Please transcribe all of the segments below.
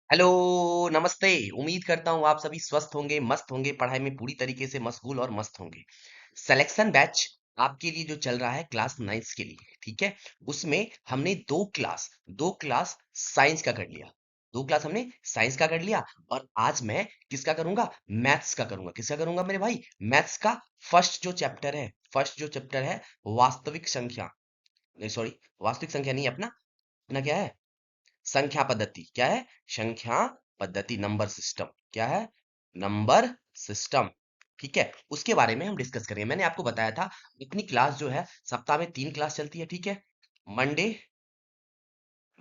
Hello, नमस्ते। उम्मीद करता हूँ आप सभी स्वस्थ होंगे, मस्त होंगे, पढ़ाई में पूरी तरीके से मशगूल और मस्त होंगे। सिलेक्शन बैच आपके लिए जो चल रहा है क्लास 9 के लिए, ठीक है? उसमें हमने दो क्लास साइंस का कर लिया। दो क्लास हमने साइंस का कर लिया और आज मैं किसका करूंगा? मैथ्स का करूंगा। किसका करूंगा मेरे भाई? मैथ्स का फर्स्ट जो चैप्टर है वास्तविक संख्या। नहीं सॉरी, वास्तविक संख्या नहीं अपना। अपना क्या है? संख्या पद्धति। क्या है? संख्या पद्धति, नंबर सिस्टम। क्या है? Number system. ठीक है, उसके बारे में हम डिस्कस करेंगे। मैंने आपको बताया था अपनी क्लास जो है सप्ताह में 3 क्लास चलती है, ठीक है? मंडे,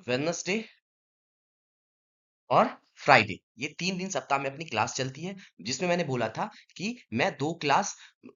वेडनेसडे और फ्राइडे, ये 3 दिन सप्ताह में अपनी क्लास चलती है। जिसमें मैंने बोला था कि मैं 2 क्लास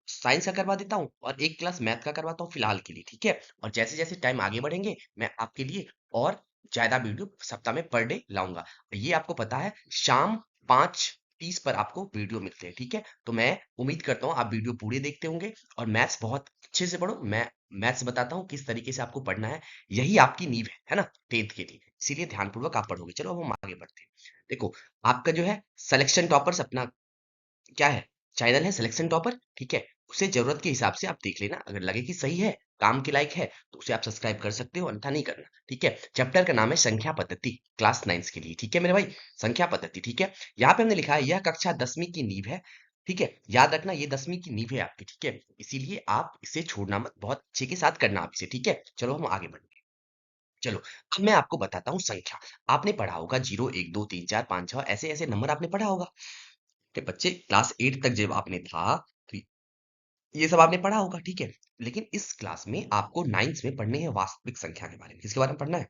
साइंस का करवा देता हूँ और 1 क्लास मैथ का करवाता हूँ फिलहाल के लिए, ठीक है? और जैसे जैसे टाइम आगे बढ़ेंगे मैं आपके लिए और ज्यादा वीडियो सप्ताह में पर डे लाऊंगा। ये आपको पता है शाम 5:30 पर आपको वीडियो मिलते हैं, ठीक है? तो मैं उम्मीद करता हूँ आप वीडियो पूरे देखते होंगे और मैथ्स बहुत अच्छे से पढ़ो। मैं मैथ्स बताता हूँ किस तरीके से आपको पढ़ना है। यही आपकी नींव है ना, 10th के लिए। इसीलिए ध्यानपूर्वक आप पढ़ोगे। चलो अब हम आगे बढ़ते हैं। देखो, आपका जो है सिलेक्शन टॉपर्स अपना क्या है? चैनल है सिलेक्शन टॉपर, ठीक है? उसे जरूरत के हिसाब से आप देख लेना, अगर लगे कि सही है, काम के लायक है, तो उसे आप सब्सक्राइब कर सकते हो, अन्यथा नहीं करना, ठीक है? चैप्टर का नाम है संख्या पद्धति, क्लास 9 के लिए, ठीक है मेरे भाई? संख्या पद्धति, ठीक है? यहाँ पे हमने लिखा है यह कक्षा 10वीं की नींव है, ठीक है? याद रखना ये 10वीं की नींव है आपकी, ठीक है? इसीलिए आप इसे छोड़ना मत, बहुत अच्छे के साथ करना आप इसे, ठीक है? चलो हम आगे बढ़ते हैं। चलो, अब मैं आपको बताता हूँ संख्या। आपने पढ़ा होगा 0, 1, 2, 3, 4, 5, 6 ऐसे ऐसे नंबर आपने पढ़ा होगा। तो बच्चे क्लास 8 तक जब आपने था तो ये सब आपने पढ़ा होगा, ठीक है? लेकिन इस क्लास में आपको 9th में पढ़नी है वास्तविक संख्या के बारे में। किसके बारे में पढ़ना है?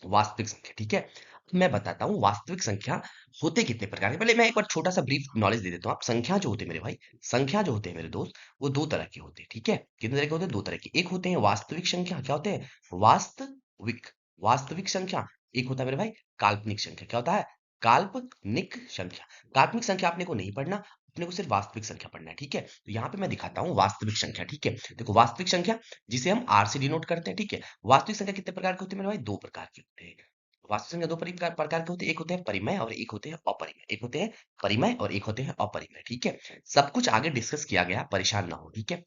वास्तविक संख्या, ठीक है? तो मैं बताता हूँ वास्तविक संख्या होते कितने प्रकार के। पहले मैं एक बार छोटा सा ब्रीफ नॉलेज दे देता हूँ। आप संख्या जो होते हैं मेरे भाई, संख्या जो होते हैं मेरे दोस्त, वो दो तरह के होते हैं, ठीक है? कितने तरह के होते हैं? दो तरह के। एक होते हैं वास्तविक संख्या। क्या होते हैं? वास्तविक, वास्तविक संख्या। एक होता है मेरे भाई काल्पनिक संख्या। क्या होता है? काल्पनिक संख्या। काल्पनिक संख्या आपने को नहीं पढ़ना, अपने को सिर्फ वास्तविक संख्या पढ़ना है, ठीक है? तो यहाँ पे मैं दिखाता हूँ वास्तविक संख्या, ठीक है? देखो, वास्तविक संख्या जिसे हम आर से डिनोट करते हैं, ठीक है? वास्तविक संख्या कितने प्रकार के होते हैं मेरे भाई? दो प्रकार के होते हैं। वास्तविक संख्या दो प्रकार के होते हैं। एक होते हैं परिमेय और एक होते हैं अपरिमेय। एक होते हैं परिमेय और एक होते हैं अपरिमेय, ठीक है? सब कुछ आगे डिस्कस किया गया, परेशान ना हो, ठीक है?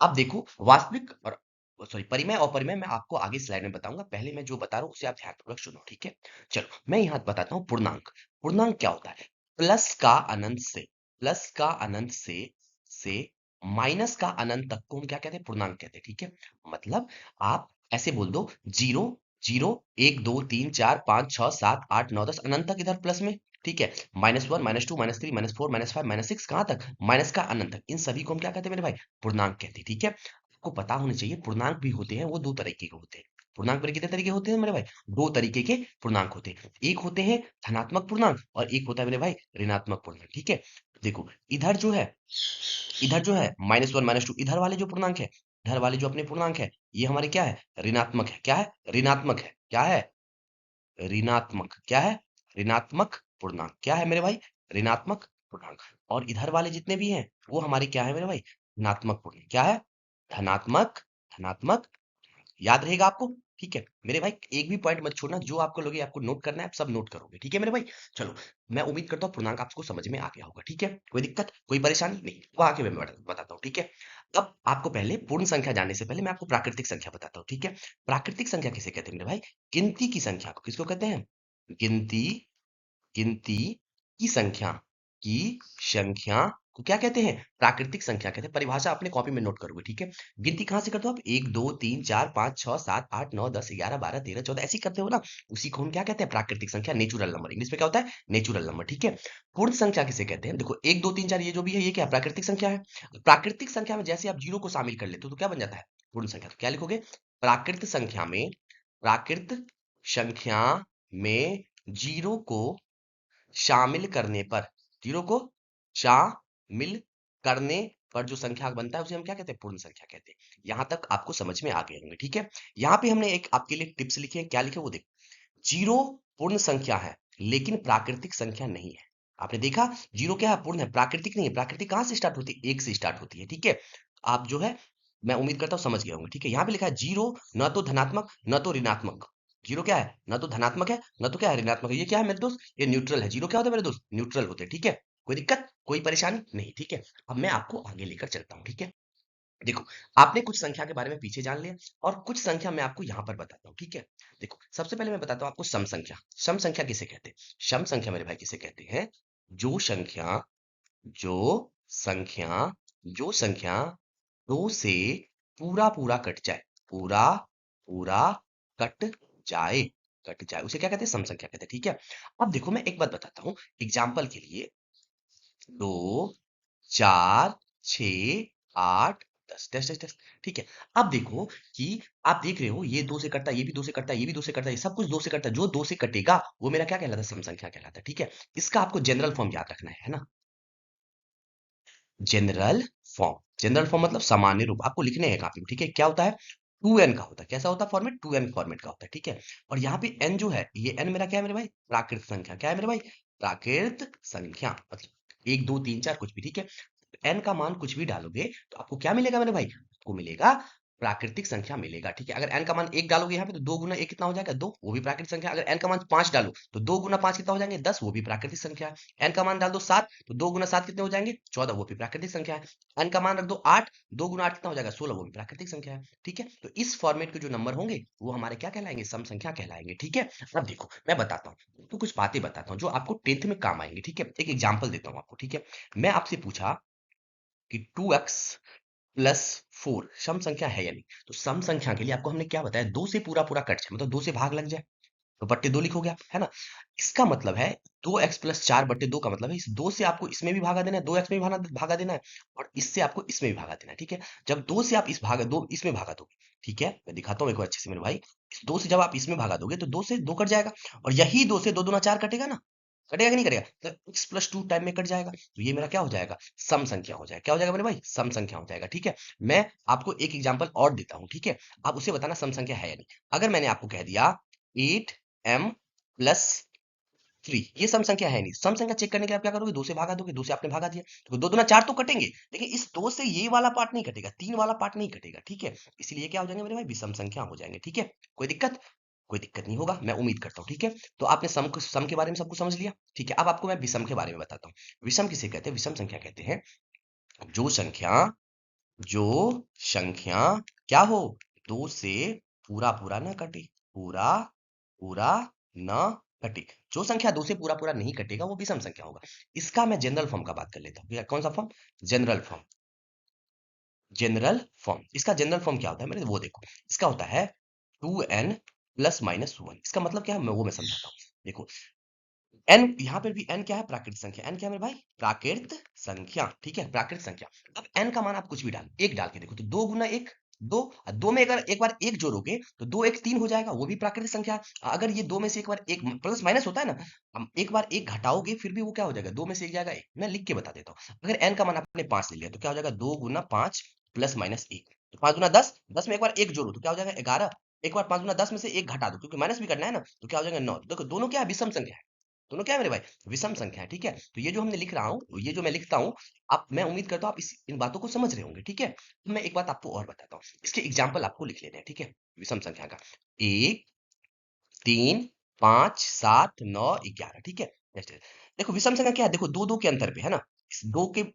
अब देखो, वास्तविक और सॉरी परिमेय और अपरिमेय मैं आपको आगे स्लाइड में बताऊंगा। पहले मैं जो बता रहा हूँ उसे आप ध्यानपूर्वक सुनो, ठीक है? चलो, मैं यहाँ बताता हूँ पूर्णांक। पूर्णांक क्या होता है? प्लस का अनंत से, प्लस का अनंत से माइनस का अनंत तक को हम क्या कहते हैं? पूर्णांक कहते हैं, ठीक है? मतलब आप ऐसे बोल दो, जीरो, जीरो, 1, 2, 3, 4, 5, 6, 7, 8, 9, 10 अनंत तक इधर प्लस में, ठीक है? -1, -2, -3, -4, -5, -6 कहाँ तक? माइनस का अनंत तक। इन सभी को हम क्या कहते हैं मेरे भाई? पूर्णांक कहते हैं, ठीक है? आपको पता होना चाहिए पूर्णांक भी होते हैं, वो दो तरीके के होते हैं। पूर्णांक मेरे कितने तरीके होते हैं मेरे भाई? दो तरीके के पूर्णांक होते हैं। एक होते हैं धनात्मक पूर्णांक और एक होता है मेरे भाई ऋणात्मक पूर्णांक, ठीक है? देखो, इधर जो है, इधर जो है -1, -2, इधर वाले जो पूर्णांक है, इधर वाले जो अपने पूर्णांक है, ये हमारे क्या है? ऋणात्मक है। क्या है? ऋणात्मक है। क्या है? ऋणात्मक। क्या है? ऋणात्मक पूर्णांक। क्या है मेरे भाई? ऋणात्मक पूर्णांक। और इधर वाले जितने भी हैं वो हमारे क्या है मेरे भाई? धनात्मक पूर्णांक। क्या है? धनात्मक, धनात्मक। याद रहेगा आपको, ठीक है? मेरे भाई एक भी पॉइंट मत छोड़ना, जो आपको लगे आपको नोट करना है आप सब नोट करोगे, ठीक है मेरे भाई? चलो, मैं उम्मीद करता हूँ पूर्णांक आपको समझ में आ गया होगा, ठीक है? कोई दिक्कत, कोई परेशानी नहीं? वो आगे मैं बताता हूँ, ठीक है? अब आपको पहले पूर्ण संख्या जानने से पहले मैं आपको प्राकृतिक संख्या बताता हूँ, ठीक है? प्राकृतिक संख्या किसे कहते हैं मेरे भाई? गिनती की संख्या को किसको कहते हैं? गिनती, गिनती की संख्या, की संख्या को क्या कहते हैं? प्राकृतिक संख्या कहते हैं। परिभाषा अपने कॉपी में नोट करोगे, ठीक है? गिनती कहाँ से करते हो आप? 1, 2, 3, 4, 5, 6, 7, 8, 9, 10, 11, 12, 13, 14 ऐसी करते हो ना? उसी को हम क्या कहते हैं? प्राकृतिक संख्या, नेचुरल नंबर। इंग्लिश में क्या होता है? नेचुरल नंबर, ठीक है? पूर्ण संख्या किसे कहते हैं? देखो, 1, 2, 3, 4 ये जो भी है ये क्या है? प्राकृतिक संख्या है। प्राकृतिक संख्या में जैसे आप जीरो को शामिल कर लेते हो तो क्या बन जाता है? पूर्ण संख्या। तो क्या लिखोगे? प्राकृत संख्या में, प्राकृत संख्या में जीरो को शामिल करने पर, जीरो को शामिल करने पर जो संख्या बनता है उसे हम क्या कहते हैं? पूर्ण संख्या कहते हैं। यहां तक आपको समझ में आ गए होंगे, ठीक है? यहाँ पे हमने एक आपके लिए टिप्स लिखे हैं। क्या लिखे वो देखो। जीरो पूर्ण संख्या है लेकिन प्राकृतिक संख्या नहीं है। आपने देखा, जीरो क्या है? पूर्ण है, प्राकृतिक नहीं है। प्राकृतिक कहां से स्टार्ट होती है? एक से स्टार्ट होती है, ठीक है? आप जो है, मैं उम्मीद करता हूँ समझ गए होंगे, ठीक है? यहाँ पे लिखा है जीरो न तो धनात्मक न तो ऋणात्मक। जीरो क्या है, ना तो धनात्मक है ना तो क्या है ऋणात्मक है। ये क्या है मेरे दोस्त, ये न्यूट्रल है। जीरो क्या होता है मेरे दोस्त, न्यूट्रल होते हैं। ठीक है, कोई दिक्कत कोई परेशानी नहीं। ठीक है, अब मैं आपको आगे लेकर चलता हूँ। ठीक है, देखो आपने कुछ संख्या के बारे में पीछे जान लिया और कुछ संख्या मैं आपको यहाँ पर बताता हूँ। ठीक है, देखो सबसे पहले मैं बताता हूँ आपको सम संख्या। सम संख्या किसे कहते हैं, सम संख्या मेरे भाई किसे कहते हैं, जो संख्या जो संख्या जो संख्या दो से पूरा पूरा कट जाए, पूरा पूरा कट जाए, कट जाए उसे क्या कहते हैं, सम संख्या कहते हैं। ठीक है, अब देखो मैं एक बात बताता हूँ एग्जाम्पल के लिए, 2 4 6 8 10 10 10 10। ठीक है, अब देखो कि आप देख रहे हो ये दो से कटता है, ये भी दो से कटता है, ये भी दो से कटता है, ये सब कुछ दो से कटता है। जो दो से कटेगा वो मेरा क्या कहलाता है, सम संख्या कहलाता है। ठीक है, इसका आपको जनरल फॉर्म याद रखना है ना, जनरल फॉर्म। जनरल फॉर्म मतलब सामान्य रूप, आपको लिखने हैं काफी। ठीक है, क्या होता है, 2n का होता है। कैसा होता है फॉर्मेट, 2n फॉर्मेट का होता है। ठीक है, और यहाँ पे n जो है, ये n मेरा क्या है मेरे भाई, प्राकृत संख्या। क्या है मेरे भाई, प्राकृत संख्या, मतलब एक दो तीन चार कुछ भी। ठीक है, एन का मान कुछ भी डालोगे तो आपको क्या मिलेगा मेरे भाई, आपको मिलेगा प्राकृतिक संख्या मिलेगा। ठीक है, अगर एन का मान एक डालोगे यहाँ पे तो दो गुना एक कितना हो जाएगा, दो, वो भी प्राकृतिक संख्या। अगर एन का मान पांच डालो तो दो गुना पांच कितना हो जाएंगे, दस, वो भी प्राकृतिक संख्या है। एन का मान डाल दो सात तो दो गुना सात कितने हो जाएंगे, चौदह, वो भी प्राकृतिक संख्या है। एन का मान रख दो आठ, दो गुना आठ कितना हो जाएगा, सोलह, वो भी प्राकृतिक संख्या है। ठीक है, तो इस फॉर्मेट के जो नंबर होंगे वो हमारे क्या कहलाएंगे, सम संख्या कहलाएंगे। ठीक है, अब देखो मैं बताता हूँ तो कुछ बातें बताता हूँ जो आपको टेंथ में काम आएंगे। ठीक है, एक एग्जाम्पल देता हूँ आपको। ठीक है, मैं आपसे पूछा कि 2x प्लस फोर सम संख्या है या नहीं, तो सम संख्या के लिए आपको हमने क्या बताया, दो से पूरा पूरा कट जाए, मतलब दो से भाग लग जाए तो बट्टे दो लिखोगे आप, है ना। इसका मतलब है 2x प्लस चार बट्टे दो का मतलब है इस दो से आपको इसमें भी भागा देना है, दो एक्स में भी भागा देना है, और इससे आपको इसमें भी भागा देना है। ठीक है, जब दो से आप इस भागा दो इसमें भागा दोगे, ठीक है मैं दिखाता हूँ एक बार अच्छे से मेरे भाई, इस दो से जब आप इसमें भागा दोगे तो दो से दो कट जाएगा, और यही दो से दो दूना चार कटेगा ना, कटेगा कि नहीं कटेगा, तो x प्लस टू टाइम में कट जाएगा, तो ये मेरा क्या हो जाएगा, सम संख्या हो जाएगा। क्या हो जाएगा मेरे भाई, सम संख्या हो जाएगा। ठीक है, मैं आपको एक एग्जांपल और देता हूँ। ठीक है, आप उसे बताना सम संख्या है या नहीं। अगर मैंने आपको कह दिया 8m प्लस थ्री, ये सम संख्या है नहीं, सम संख्या चेक करने के लिए आप क्या करोगे, दो से भागा दोगे, दो से आपने भागा दिया तो दो दूना चार तो कटेंगे, लेकिन इस दो से ये वाला पार्ट नहीं कटेगा, तीन वाला पार्ट नहीं कटेगा। ठीक है, इसलिए क्या हो जाएंगे मेरे भाई, विषम संख्या हो जाएंगे। ठीक है, कोई दिक्कत कोई दिक्कत नहीं होगा, मैं उम्मीद करता हूँ। ठीक है, तो आपने सम के बारे में सब कुछ समझ लिया। ठीक है, अब आपको मैं विषम के बारे में बताता हूँ। विषम किसे कहते हैं, विषम संख्या कहते हैं जो संख्या जो संख्या क्या हो, दो से पूरा पूरा ना कटे, पूरा पूरा न कटे। जो संख्या दो से पूरा पूरा नहीं कटेगा वो विषम संख्या होगा। इसका मैं जनरल फॉर्म का बात कर लेता हूँ। कौन सा form, general form. General form, इसका जनरल फॉर्म क्या होता है मेरे, वो देखो, इसका होता है 2n प्लस माइनस वन। इसका मतलब क्या है मैं समझाता हूँ। देखो एन, यहाँ पर भी एन क्या है, प्राकृतिक संख्या। एन क्या है मेरे भाई, प्राकृत संख्या। ठीक है, प्राकृत संख्या। अब एन का मान आप कुछ भी डालो, एक डाल के देखो तो दो गुना एक, दो, और दो में अगर एक बार एक जोड़ोगे तो दो एक तीन हो जाएगा, वो भी प्राकृतिक संख्या है। अगर ये दो में से एक बार एक प्लस माइनस होता है ना, हम एक बार एक घटाओगे फिर भी वो क्या हो जाएगा, दो में से एक जाएगा एक। मैं लिख के बता देता हूँ, अगर एन का मान आपने पांच ले लिया तो क्या हो जाएगा, दो गुना पांच प्लस माइनस एक, तो पांच गुना दस, दस में एक बार एक जोड़ो तो क्या हो जाएगा, ग्यारह। एक बार पांच गुना दस में से एक घटा दो क्योंकि माइनस भी करना है ना, तो क्या हो जाएगा, नौ। देखो दोनों क्या है, विषम संख्या है, दोनों क्या है मेरे भाई, विषम संख्या है। ठीक है, तो ये जो हमने लिख रहा हूँ, ये जो मैं लिखता हूँ, आप, मैं उम्मीद करता हूँ आप इन बातों को समझ रहे होंगे। ठीक है, तो मैं एक बात आपको और बताता हूँ, इसके एग्जाम्पल आपको लिख लेने हैं। ठीक है, विषम संख्या का, एक, तीन, पांच, सात, नौ, ग्यारह। ठीक है, नेक्स्ट देखो विषम संख्या क्या है, देखो दो दो के अंतर पे है ना, इस दो के,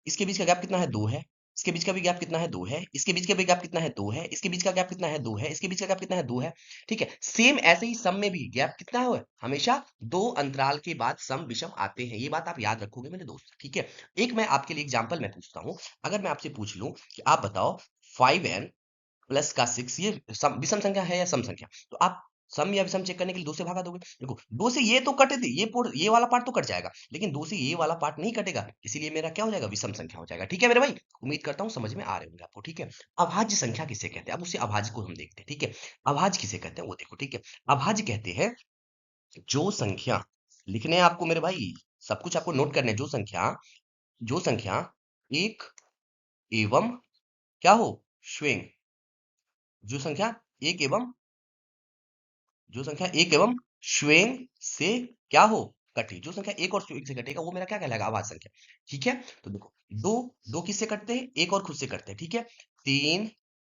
इसके बीच का गैप कितना है, दो है, इसके बीच का भी गैप कितना है, दो है, इसके बीच का भी गैप कितना है, दो है, इसके बीच का गैप कितना है, दो है, इसके बीच का गैप कितना है, दो है। ठीक है, सेम ऐसे ही सम में भी गैप कितना है, हमेशा दो अंतराल के बाद सम विषम आते हैं, ये बात आप याद रखोगे मेरे दोस्त। ठीक है, एक मैं आपके लिए एग्जाम्पल मैं पूछता हूँ, अगर मैं आपसे पूछ लूं कि आप बताओ 5n प्लस का सिक्स, ये विषम संख्या है या सम संख्या, तो आप सम या विषम चेक करने के लिए दो से भागा दोगे। देखो दो से ये तो कटे थे, ये वाला पार्ट तो कट जाएगा, लेकिन दो से ये वाला पार्ट नहीं कटेगा, इसीलिए मेरा क्या हो जाएगा, विषम संख्या हो जाएगा। ठीक है मेरे भाई, उम्मीद करता हूँ समझ में आ रहे होंगे आपको। ठीक है, अभाज्य संख्या किसे कहते हैं, अब उसे अभाज्य को हम देखते हैं। ठीक है, अभाज्य किसे कहते हैं वो देखो। ठीक है, अभाज्य कहते हैं जो संख्या, लिखने हैं आपको मेरे भाई, सब कुछ आपको नोट करने हैं, जो संख्या एक एवं क्या हो, श्वेंग, जो संख्या एक एवं जो संख्या एक एवं श्वेन से क्या हो, कटे, जो संख्या एक और श्वेन से कटेगा वो मेरा क्या कहलाएगा, अभाज्य संख्या। ठीक है, तो देखो दो, दो किससे कटते हैं, एक और खुद से कटते हैं। ठीक है, तीन,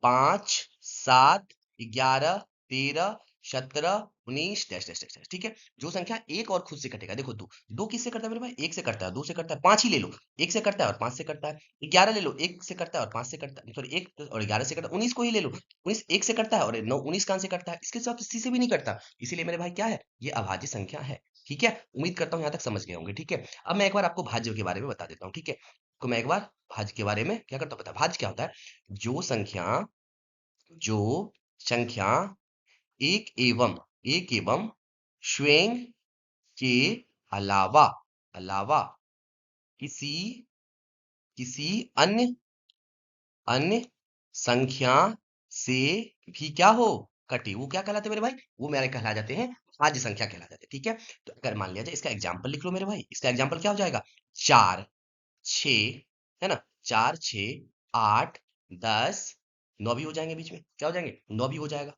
पांच, सात, ग्यारह, तेरह, 17 19 डैश डैश डैश डैश, ठीक है। जो संख्या एक और खुद से कटेगा, देखो दो, दो किससे करता है मेरे भाई, एक से करता है, दो से करता है, पांच ही ले लो, एक से करता है और पांच से करता है। 11 ले लो, एक से करता है और पांच से करता है, सॉरी एक और 11 से करता है। 19 को ही ले लो, 19 एक से करता है और नौ 19 कान से करता है, इसके साथ किसी से भी नहीं करता, इसीलिए मेरे भाई क्या है, ये अभाज्य संख्या है। ठीक है, उम्मीद करता हूँ यहाँ तक समझ गए होंगे। ठीक है, अब मैं एक बार आपको भाज्य के बारे में बता देता हूँ। ठीक है, तो मैं एक बार भाज्य के बारे में क्या करता हूँ, पता है भाज्य क्या होता है, जो संख्या जो संख्या एक एवं स्वयं के अलावा अलावा किसी किसी अन्य अन्य संख्या से भी क्या हो, कटे, वो क्या कहलाते हैं मेरे भाई, वो मेरे कहला जाते हैं भाज्य संख्या कहला जाते हैं। ठीक है, तो अगर मान लिया जाए, इसका एग्जाम्पल लिख लो मेरे भाई, इसका एग्जाम्पल क्या हो जाएगा, 4 6, है ना, 4 6 8 10, 9 भी हो जाएंगे, बीच में क्या हो जाएंगे, 9 भी हो जाएगा,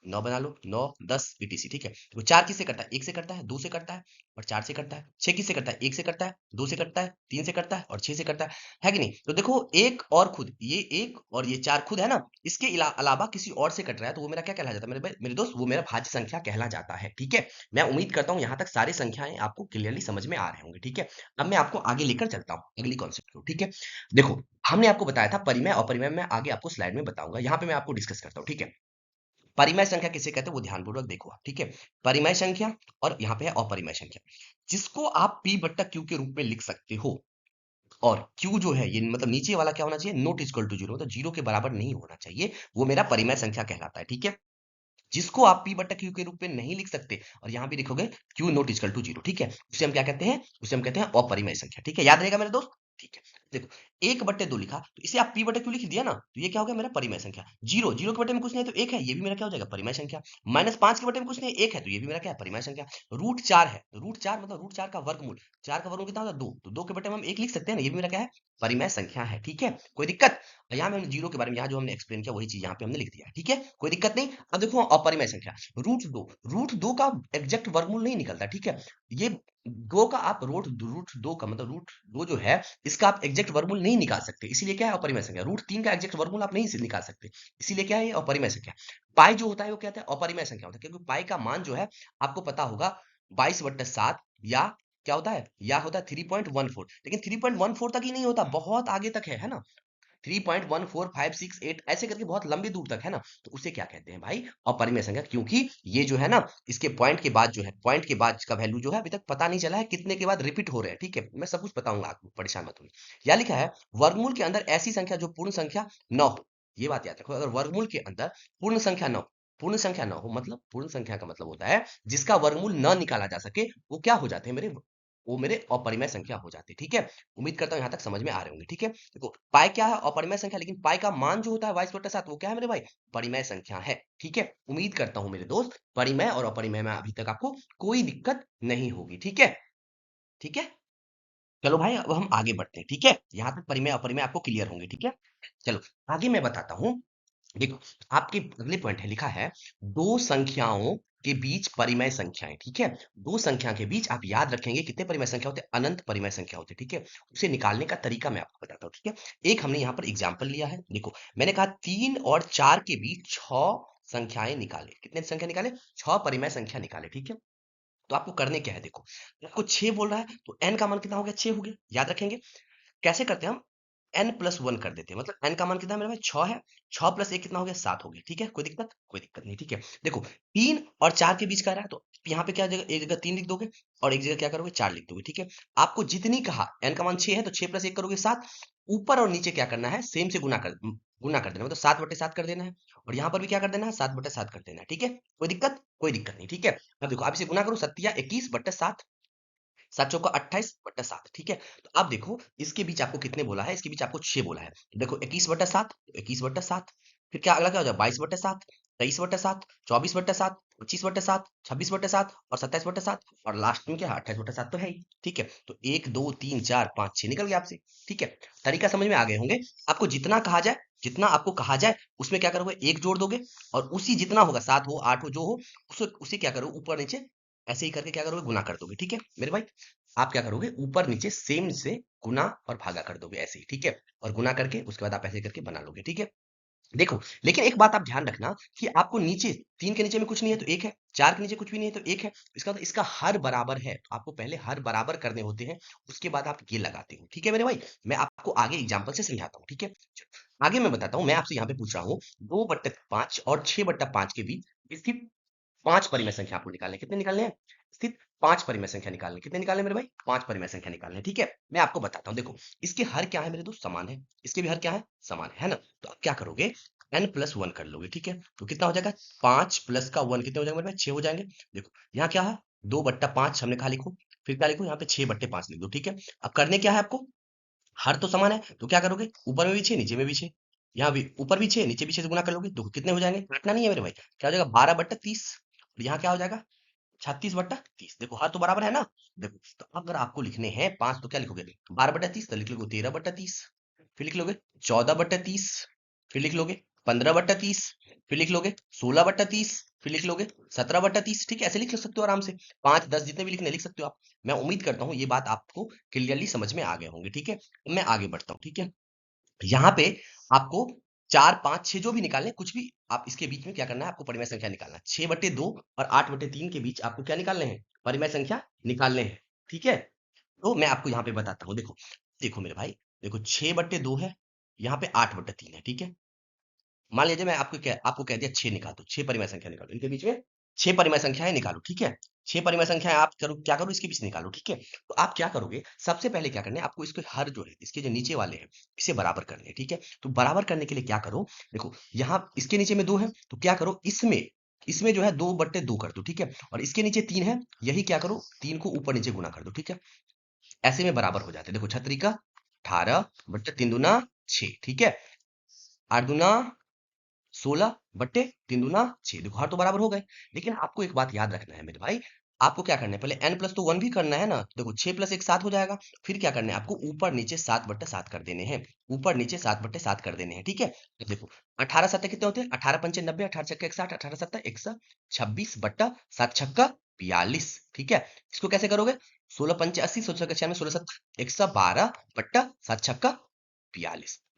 9 बना लो, 9 10 बीटीसी। ठीक है, तो 4 किससे करता है, एक से करता है, दो से करता है और चार से करता है। 6 किससे करता है, एक से करता है, दो से करता है, तीन से करता है और 6 से करता है कि नहीं। तो देखो एक और खुद, ये एक और ये चार खुद है ना, इसके अलावा किसी और से कट रहा है, तो वो मेरा क्या कहला जाता है मेरे मेरे दोस्त, वो मेरा भाज्य संख्या कहला जाता है। ठीक है, मैं उम्मीद करता हूँ यहाँ तक सारे संख्याएं आपको क्लियरली समझ में आ रहे होंगे। ठीक है, अब मैं आपको आगे लेकर चलता हूँ अगली कॉन्सेप्ट को। ठीक है, देखो हमने आपको बताया था परिमेय और अपरिमेय, मैं आगे आपको स्लाइड में बताऊंगा, यहाँ पे मैं आपको डिस्कस करता हूँ। ठीक है, परिमेय संख्या किसे कहते हैं वो ध्यानपूर्वक देखो आप। ठीक है, परिमेय संख्या और यहाँ पे है अपरिमेय संख्या, जिसको आप p बट्टा q के रूप में लिख सकते हो। और q जो है, ये मतलब नीचे वाला क्या होना चाहिए, नॉट इक्वल टू जीरो, मतलब जीरो के बराबर नहीं होना चाहिए, वो मेरा परिमेय संख्या कहलाता है। ठीक है, जिसको आप p बट्टा q के रूप में नहीं लिख सकते और यहाँ भी लिखोगे q not equal to zero, ठीक है, उसे हम क्या कहते हैं, उसे हम कहते हैं अपरिमेय संख्या। ठीक है, याद रहेगा मेरे दोस्त। ठीक है, देखो एक बट्टे दो लिखा, तो इसे आप p बट्टे q लिख दिया ना, तो ये क्या हो गया मेरा परिमेय संख्या। जीरो, जीरो के बट्टे में कुछ नहीं है तो एक है, ये भी मेरा क्या हो जाएगा, परिमेय संख्या। -5 के बट्टे में कुछ नहीं है, एक है, तो ये भी मेरा क्या है, परिमेय संख्या। √4 है, तो √4 मतलब √4 का वर्गमूल, 4 का वर्गमूल कितना होता है, दो, तो दो के बट्टे में हम एक लिख सकते हैं ना, ये भी मेरा क्या है, परिमेय संख्या है। ठीक है, कोई दिक्कत, यहाँ में हमने जीरो के बारे में, यहाँ जो हमने एक्सप्लेन किया वही चीज यहाँ पे हमने लिख दिया है। ठीक है, कोई दिक्कत नहीं। अब देखो अपरिमेय संख्या, √2 का एग्जैक्ट वर्गमूल नहीं निकलता। ठीक है, ये दो का आप √2 का मतलब √2 जो है, इसका आप एग्जैक्ट वर्गमूल नहीं निकाल सकते, इसीलिए क्या है अपरिमेय संख्या। √3 का एग्जैक्ट वर्गमूल आप नहीं से निकाल सकते, इसीलिए क्या है ये अपरिमेय संख्या। पाई जो होता है वो क्या होता है, अपरिमेय संख्या होता है, क्योंकि पाई का मान जो है आपको पता होगा 22/7, या क्या होता है, या होता है 3.14, लेकिन 3.14 तक ही नहीं होता, बहुत आगे तक है ना, 3.14568 ऐसे करके बहुत लंबी दूर तक है ना, तो उसे क्या कहते हैं भाई, अपरिमेय संख्या। क्योंकि ये जो है ना, इसके पॉइंट के बाद जो है, पॉइंट के बाद का वैल्यू जो है अभी तक पता नहीं चला है कितने के बाद रिपीट हो रहे हैं। ठीक है, मैं सब कुछ बताऊंगा आपको, परेशान मत होइए। या लिखा है वर्गमूल के अंदर ऐसी संख्या जो पूर्ण संख्या न हो, ये बात याद रखो, अगर वर्गमूल के अंदर पूर्ण संख्या न हो, पूर्ण संख्या न हो मतलब, पूर्ण संख्या का मतलब होता है जिसका वर्गमूल न निकाला जा सके, वो क्या हो जाते हैं मेरे, वो मेरे अपरिमेय संख्या हो जाती है। ठीक है, उम्मीद करता हूँ यहाँ तक समझ में आ रहे होंगे। ठीक है, देखो पाई क्या है, अपरिमेय संख्या, लेकिन पाई का मान जो होता है 22/7, वो क्या है मेरे भाई, परिमेय संख्या है। ठीक है, उम्मीद करता हूँ मेरे दोस्त परिमेय और अपरिमेय में अभी तक आपको कोई दिक्कत नहीं होगी। ठीक है, ठीक है, चलो भाई अब हम आगे बढ़ते हैं। ठीक है, यहाँ तक परिमेय अपरिमेय आपको क्लियर होंगे। ठीक है, चलो आगे मैं बताता हूँ। देखो आपके अगले पॉइंट है, लिखा है दो संख्याओं के बीच परिमेय संख्याएं। ठीक है, दो संख्या के बीच आप याद रखेंगे कितने परिमेय संख्या होते हैं, अनंत परिमेय संख्या होते हैं। ठीक है, उसे निकालने का तरीका मैं आपको बताता हूँ। ठीक है, एक हमने यहाँ पर एग्जाम्पल लिया है, देखो मैंने कहा 3 और 4 के बीच 6 संख्याएं निकाले, कितने संख्या निकाले, 6 परिमेय संख्या निकाले। ठीक है, तो आपको करने क्या है, देखो आपको 6 बोल रहा है तो n का मान कितना हो गया, 6 हो गया, याद रखेंगे। कैसे करते हैं हम, n+1 कर देते हैं, मतलब n का मान कितना है मेरे भाई, 6 है, 6 प्लस 1 कितना हो गया, 7 हो गया। ठीक है, कोई दिक्कत, कोई दिक्कत नहीं। ठीक है, देखो 3 और 4 के बीच का रहा है, तो यहाँ पे क्या जगह, एक जगह 3 लिख दोगे और एक जगह क्या करोगे, 4 लिख दोगे। ठीक है, आपको जितनी कहा, n का मान 6 है तो 6 प्लस 1 करोगे 7, ऊपर और नीचे क्या करना है, सेम से गुना कर देना, मतलब 7/7 कर देना है, और यहाँ पर भी क्या कर देना है, 7/7 कर देना है। ठीक है, कोई दिक्कत, कोई दिक्कत नहीं। ठीक है, अब देखो आप इसे गुना करो, 7 21/7, 7 चौका 28/7। ठीक है, तो अब देखो इसके बीच आपको कितने बोला है, इसके बीच आपको 6 बोला है, तो देखो 21/7, 21/7, फिर क्या अगला क्या हो जाए, 22/7, 23/7, 24/7, 25/7, 26/7 और 27/7, और लास्ट में क्या है, 28/7 तो है ही। ठीक है, तो 1 2 3 4 5 6 निकल गया आपसे। ठीक है, तरीका समझ में आ गए होंगे। आपको जितना कहा जाए, जितना आपको कहा जाए उसमें क्या करोगे, एक जोड़ दोगे, और उसी जितना होगा, 7 हो 8 हो जो हो, उसे उसे क्या करो, ऊपर नीचे ऐसे ही करके क्या करोगे, गुना कर दोगे। ठीक है मेरे भाई, आप क्या करोगे, ऊपर नीचे सेम से गुना और भागा कर दोगे ऐसे ही। ठीक है, और गुना करके उसके बाद आप ऐसे करके बना लोगे। ठीक है, देखो, लेकिन एक बात आप ध्यान रखना कि आपको नीचे 3 के नीचे में कुछ नहीं है तो 1 है, 4 के नीचे कुछ भी नहीं है तो 1 है। इसका मतलब इसका हर बराबर है, तो आपको पहले हर बराबर करने होते हैं, उसके बाद आप ये लगाते हो। ठीक है मेरे भाई? मैं आपको आगे एग्जांपल से समझाता हूँ, ठीक है? चलो, आगे मैं बताता हूँ, मैं आपसे यहाँ पे पूछ रहा हूँ 2/5 और 6/5 के बीच स्थित 5 परिमेय संख्या आपको निकालने हैं। कितने निकालने हैं? स्थित 5 परिमेय संख्या निकालने हैं। कितने निकालने हैं मेरे भाई? 5 परिमेय संख्या निकालने हैं, ठीक है? मैं आपको बताता हूँ, देखो, इसके हर क्या है मेरे दोस्त? समान है। इसके भी हर क्या है? समान है ना? तो आप क्या करोगे? n+1 कर लोगे, ठीक है? तो कितना हो जाएगा? 5 प्लस का 1 कितने हो जाएंगे मेरे भाई? 6 हो जाएंगे। देखो, यहाँ क्या है? 2/5 हमने कहा लिखो, फिर क्या लिखो? यहाँ पे 6/5 लिख दो, ठीक है? अब करने क्या है आपको? हर तो समान है, तो क्या करोगे? ऊपर में भी 6, नीचे में भी 6, यहाँ भी ऊपर भी 6, नीचे भी 6 से गुना कर लोगे, देखो कितने हो जाएंगे? काटना नहीं है मेरे भाई। क्या हो जाएगा? 12/30। और यहाँ क्या हो जाएगा? 36/30। देखो हाँ तो बराबर है ना? देखो, तो अगर आपको लिखने हैं 5 तो क्या लिखोगे? 12/30 तो लिख लोगे 13/30, फिर लिख लोगे 14/30, फिर लिख लोगे 15/30, फिर लिख लोगे 16/30, फिर लिख लोगे 17/30। ठीक है, ऐसे लिख सकते हो आराम से, 5 10 जितने भी लिखने लिख सकते हो आप। मैं उम्मीद करता हूँ ये बात आपको क्लियरली समझ में आ गए होंगे, ठीक है? अब मैं आगे बढ़ता हूँ, ठीक है? यहाँ पे आपको 4 5 6 जो भी निकालने कुछ भी, आप इसके बीच में क्या करना है? आपको परिमेय संख्या निकालना है। 6/2 और 8/3 के बीच आपको क्या निकालने हैं? परिमेय संख्या निकालने हैं, ठीक है? तो मैं आपको यहाँ पे बताता हूँ, देखो, देखो मेरे भाई, देखो 6/2 है, यहाँ पे 8/3 है, ठीक है? मान लीजिए मैं आपको कह दिया 6 निकाल दो, 6 परिमेय संख्या निकालो, इनके बीच में 6 परिमेय संख्याएं निकालो, ठीक है? 6 परिमेय संख्याएं आप करो, क्या करो? इसके बीच निकालो, ठीक है? तो आप क्या करोगे? सबसे पहले क्या करना है आपको? इसके हर जो है, इसके जो नीचे वाले हैं, इसे बराबर करने हैं, ठीक है? तो बराबर करने के लिए क्या करो? देखो, यहाँ इसके नीचे में 2 है, तो क्या करो? इसमें इसमें जो है 2/2 कर दो, ठीक है? और इसके नीचे 3 है, यही क्या करो? 3 को ऊपर नीचे गुना कर दो, ठीक है? ऐसे में बराबर हो जाते हैं। देखो, 6 का 18/3 दूना 6, ठीक है? 8 दूना 16/3 दूना 6। देखो हर तो बराबर हो गए, लेकिन आपको एक बात याद रखना है मेरे भाई, आपको क्या करना है? पहले n प्लस तो 1 भी करना है ना? देखो 6 प्लस 1 7 हो जाएगा। फिर क्या करना है आपको? ऊपर नीचे 7/7 कर देने हैं, ऊपर नीचे 7/7 कर देने हैं, ठीक है? तो देखो 18 सत्ते कितने होते हैं? 18 पंचे 90, 18 छक्के 61, 18 सत्ता 126/7 ठीक है? इसको कैसे करोगे? 16 पंचे 80, 16 छक्के 96, 16 सत्ता 112/7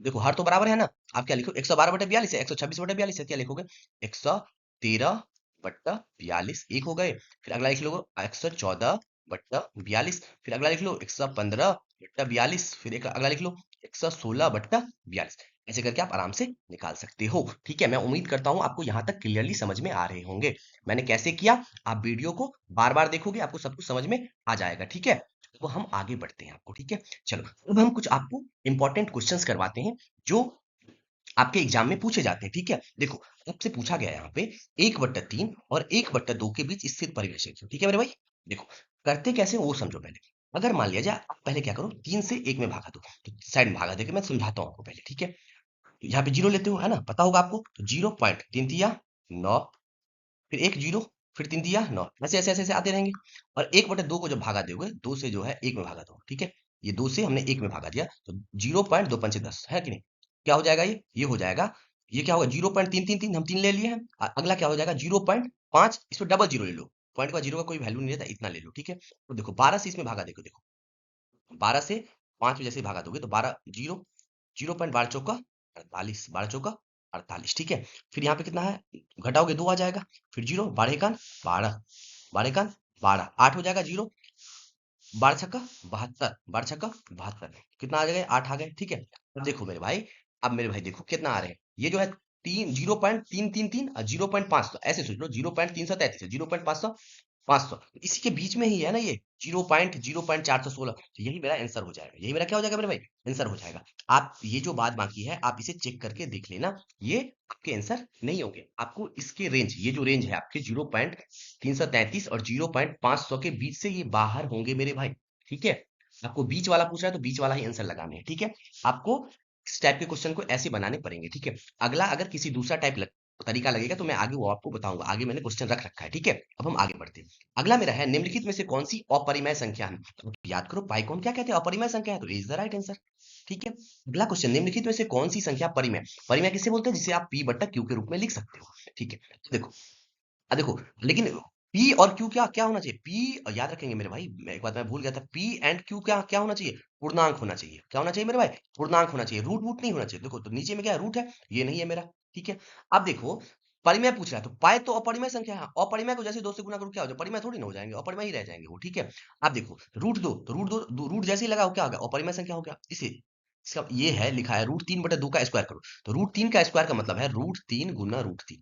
देखो हर तो बराबर है ना? आप क्या लिखो? 112/42 है, 126/42 है, क्या लिखोगे? 113/42 एक हो गए। फिर अगला लिख लो 114/42, फिर अगला लिख लो 115/42, फिर एक अगला लिख लो 116/42। ऐसे करके आप आराम से निकाल सकते हो, ठीक है? मैं उम्मीद करता हूँ आपको यहाँ तक क्लियरली समझ में आ रहे होंगे। मैंने कैसे किया, आप वीडियो को बार बार देखोगे, आपको सब कुछ समझ में आ जाएगा, ठीक है? तो हम आगे बढ़ते हैं आपको, ठीक है? चलो, अब हम कुछ आपको इंपॉर्टेंट क्वेश्चंस करवाते हैं जो आपके एग्जाम में पूछे जाते हैं, ठीक है? देखो, आपसे पूछा गया है यहाँ पे 1/3 और 1/2 के बीच स्थित परिवेश है, ठीक है मेरे भाई? देखो, करते कैसे हैं वो समझो पहले। अगर मान लिया जाए, आप पहले क्या करो? 3 से 1 में भागा दो, तो साइड में भागा देके मैं समझाता हूँ आपको पहले, ठीक है? तो यहाँ पे 0 लेते हो, है ना? पता होगा आपको, तो 0.3 तिया 9, फिर 1 0, फिर 3 तिया 9, ऐसे ऐसे ऐसे ऐसे आते रहेंगे। और 1/2 को जब भागा दोगे, 2 से जो है 1 में भागा दो, ठीक है? ये 2 से हमने 1 में भागा दिया, तो 0.2 पंचे 10 है कि नहीं? क्या हो जाएगा ये हो जाएगा, ये क्या होगा? 0.333 हम 3 ले लिए हैं। अगला क्या हो जाएगा? 0.5, इसमें डबल 0 ले लो, पॉइंट का 0 का कोई वैल्यू नहीं रहता, इतना ले लो, ठीक है? तो देखो 12 से इसमें भागा देखो, देखो 12 से 5 में जैसे भागा दोगे तो 12 0, 0.12 चौका 48, 12 चौका 48, ठीक है? फिर यहाँ पे कितना है? घटाओगे 2 आ जाएगा, फिर 0 12 एकान 12, 12 एकान 12, 8 हो जाएगा 0, 12 छक्का 72, 12 छक्का 72, कितना आ जाएगा? 8 आ गए, ठीक है? अब देखो मेरे भाई, अब मेरे भाई देखो कितना आ रहे हैं, ये जो है 0.333 और 0.5, तो ऐसे सोच लो 0.333 है, 0.500 500, इसी के बीच में ही है ना ये 0.416, तो यही मेरा आंसर हो जाएगा। यही मेरा क्या हो जाएगा मेरे भाई? आंसर हो जाएगा। आप ये जो बात बाकी है, आप इसे चेक करके देख लेना, ये आपके आंसर नहीं होंगे। आपको इसके रेंज, ये जो रेंज है आपके 0.333 और 0.500 के बीच से ये बाहर होंगे मेरे भाई, ठीक है? आपको बीच वाला पूछ रहा है तो बीच वाला ही आंसर लगाने हैं, ठीक है? आपको इस टाइप के क्वेश्चन को ऐसे बनाने पड़ेंगे, ठीक है? अगला अगर किसी दूसरा तरीका लगेगा तो मैं आगे वो आपको बताऊंगा, आगे मैंने क्वेश्चन रख रखा है, ठीक है? अब हम आगे बढ़ते हैं। अगला मेरा है, निम्नलिखित में से कौन सी अपरिमेय संख्या है? तो याद करो, पाई को हम क्या कहते हैं? अपरिमेय संख्या है, तो इज द राइट आंसर, ठीक है? अगला क्वेश्चन, निम्नलिखित में से कौन सी संख्या परिमेय? परिमेय किसे बोलते हैं? जिसे आप p/q के रूप में लिख सकते हो, ठीक है? तो देखो, देखो, लेकिन p और q क्या क्या होना चाहिए? p याद रखेंगे मेरे भाई, एक बात मैं भूल गया था, p एंड q क्या क्या होना चाहिए? पूर्णांक होना चाहिए। क्या होना चाहिए मेरे भाई? पूर्णांक होना चाहिए, रूट वूट नहीं होना चाहिए। देखो, तो नीचे में क्या है? रूट है, ये नहीं है मेरा, ठीक है। अब देखो परिमेय पूछ रहा है तो पाए तो अपरिमेय संख्या है, अपरिमेय को जैसे 2 से गुना करो क्या हो जाए, परिमेय थोड़ी ना हो जाएंगे, अपरिमेय ही रह जाएंगे वो, ठीक है। अब देखो रूट 2 तो रूट जैसे ही लगाओ क्या हो गया, अपरिमेय संख्या हो गया। इसे इसका ये है लिखा है √3/2 का स्क्वायर करो, तो √3 का स्क्वायर का मतलब है √3 गुना √3